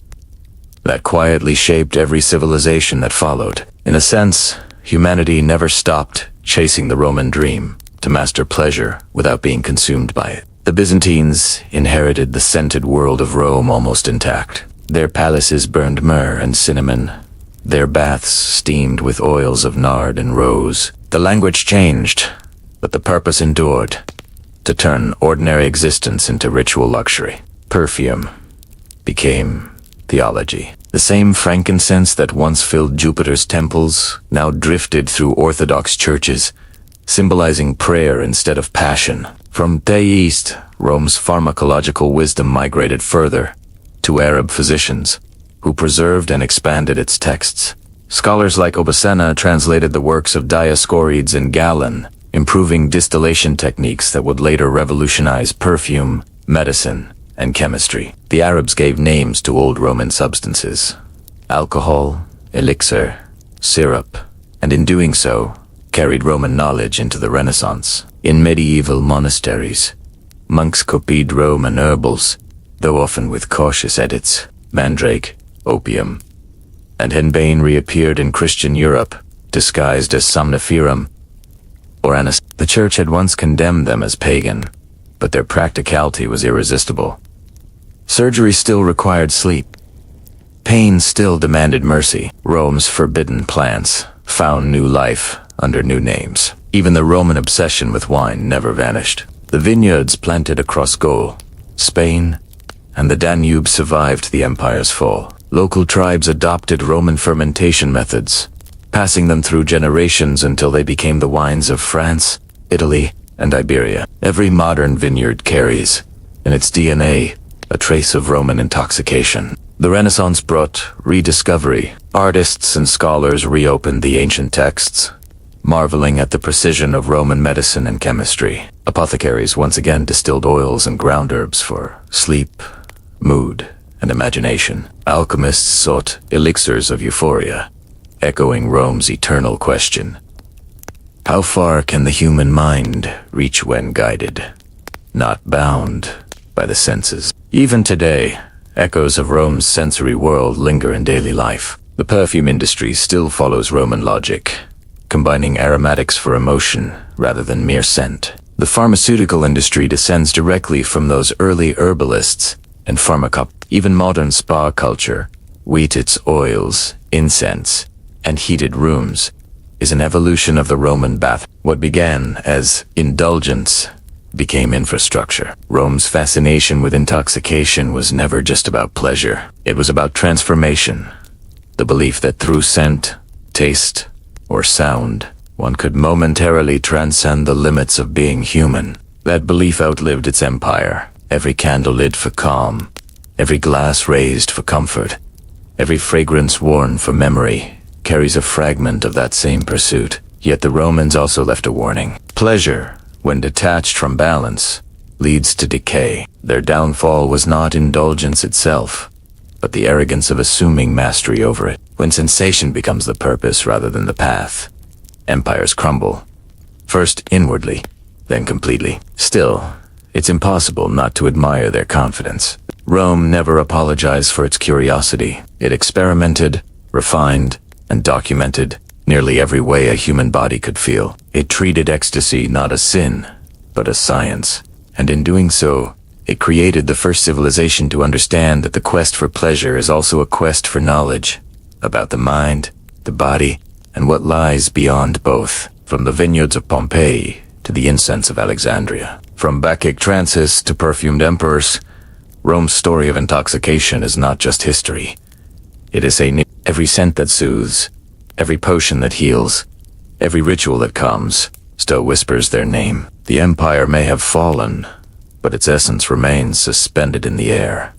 that quietly shaped every civilization that followed. In a sense, humanity never stopped chasing the Roman dream to master pleasure without being consumed by it. The Byzantines inherited the scented world of Rome almost intact. Their palaces burned myrrh and cinnamon, their baths steamed with oils of nard and rose. The language changed, but the purpose endured, to turn ordinary existence into ritual luxury. Perfume became theology. The same frankincense that once filled Jupiter's temples now drifted through Orthodox churches, symbolizing prayer instead of passion. From the east, Rome's pharmacological wisdom migrated further, to Arab physicians, who preserved and expanded its texts. Scholars like Avicenna translated the works of Dioscorides and Galen, improving distillation techniques that would later revolutionize perfume, medicine, and chemistry. The Arabs gave names to old Roman substances: alcohol, elixir, syrup, and in doing so, carried Roman knowledge into the Renaissance. In medieval monasteries, monks copied Roman herbals, though often with cautious edits. Mandrake, opium, and henbane reappeared in Christian Europe, disguised as somniferum or anis. The church had once condemned them as pagan, but their practicality was irresistible. Surgery still required sleep. Pain still demanded mercy. Rome's forbidden plants found new life under new names. Even the Roman obsession with wine never vanished. The vineyards planted across Gaul, Spain, and the Danube survived the empire's fall. Local tribes adopted Roman fermentation methods, passing them through generations until they became the wines of France, Italy, and Iberia. Every modern vineyard carries, in its DNA, a trace of Roman intoxication. The Renaissance brought rediscovery. Artists and scholars reopened the ancient texts, marveling at the precision of Roman medicine and chemistry. Apothecaries once again distilled oils and ground herbs for sleep, mood, and imagination. Alchemists sought elixirs of euphoria, echoing Rome's eternal question: how far can the human mind reach when guided, not bound by the senses? Even today, echoes of Rome's sensory world linger in daily life. The perfume industry still follows Roman logic, combining aromatics for emotion rather than mere scent. The pharmaceutical industry descends directly from those early herbalists and pharmacop. Even modern spa culture, with its oils, incense, and heated rooms, is an evolution of the Roman bath. What began as indulgence became infrastructure. Rome's fascination with intoxication was never just about pleasure. It was about transformation. The belief that through scent, taste, or sound, one could momentarily transcend the limits of being human. That belief outlived its empire. Every candle lit for calm, every glass raised for comfort, every fragrance worn for memory carries a fragment of that same pursuit. Yet the Romans also left a warning. Pleasure, when detached from balance, leads to decay. Their downfall was not indulgence itself, but the arrogance of assuming mastery over it. When sensation becomes the purpose rather than the path, empires crumble, first inwardly, then completely. Still, it's impossible not to admire their confidence. Rome never apologized for its curiosity. It experimented, refined, and documented nearly every way a human body could feel. It treated ecstasy not as sin, but as science. And in doing so, it created the first civilization to understand that the quest for pleasure is also a quest for knowledge about the mind, the body, and what lies beyond both. From the vineyards of Pompeii to the incense of Alexandria, from Bacchic trances to perfumed emperors, Rome's story of intoxication is not just history. It is every scent that soothes, every potion that heals, every ritual that calms, still whispers their name. The empire may have fallen, but its essence remains suspended in the air,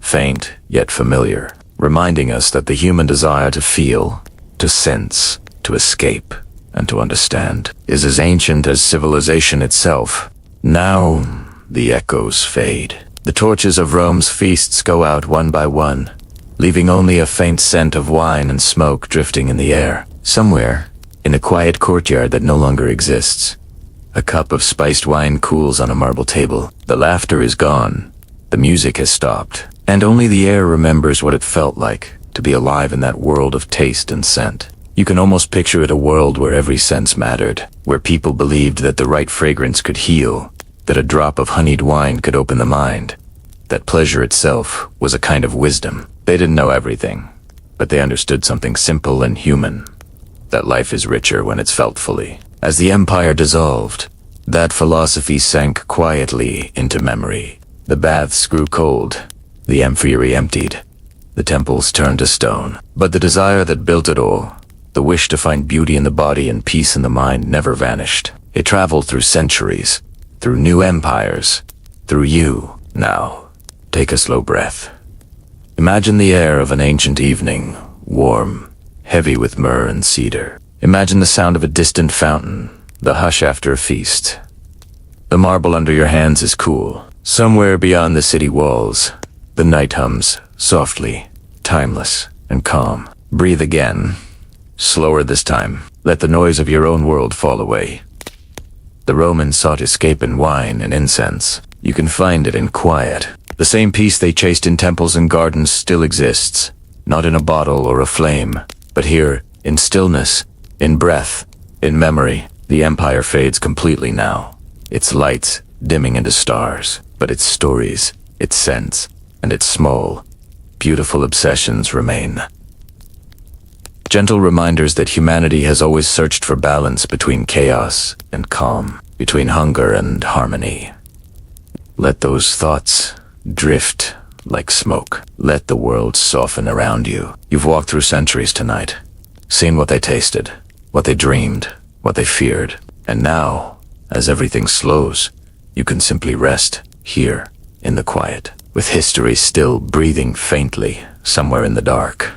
faint yet familiar, reminding us that the human desire to feel, to sense, to escape, and to understand is as ancient as civilization itself. Now, the echoes fade. The torches of Rome's feasts go out one by one, leaving only a faint scent of wine and smoke drifting in the air. Somewhere, in a quiet courtyard that no longer exists, a cup of spiced wine cools on a marble table. The laughter is gone, the music has stopped, and only the air remembers what it felt like to be alive in that world of taste and scent. You can almost picture it, a world where every sense mattered, where people believed that the right fragrance could heal, that a drop of honeyed wine could open the mind, that pleasure itself was a kind of wisdom. They didn't know everything, but they understood something simple and human, that life is richer when it's felt fully. As the empire dissolved, that philosophy sank quietly into memory. The baths grew cold, the amphitheater emptied, the temples turned to stone. But the desire that built it all, the wish to find beauty in the body and peace in the mind, never vanished. It traveled through centuries, through new empires, through you. Now, take a slow breath. Imagine the air of an ancient evening, warm, heavy with myrrh and cedar. Imagine the sound of a distant fountain, the hush after a feast. The marble under your hands is cool. Somewhere beyond the city walls, the night hums, softly, timeless, and calm. Breathe again. Slower this time. Let the noise of your own world fall away. The Romans sought escape in wine and incense. You can find it in quiet. The same peace they chased in temples and gardens still exists, not in a bottle or a flame, but here, in stillness, in breath, in memory. The empire fades completely now, its lights dimming into stars, but its stories, its scents, and its small, beautiful obsessions remain. Gentle reminders that humanity has always searched for balance between chaos and calm, between hunger and harmony. Let those thoughts drift like smoke. Let the world soften around you. You've walked through centuries tonight, seen what they tasted, what they dreamed, what they feared. And now, as everything slows, you can simply rest here in the quiet, with history still breathing faintly somewhere in the dark.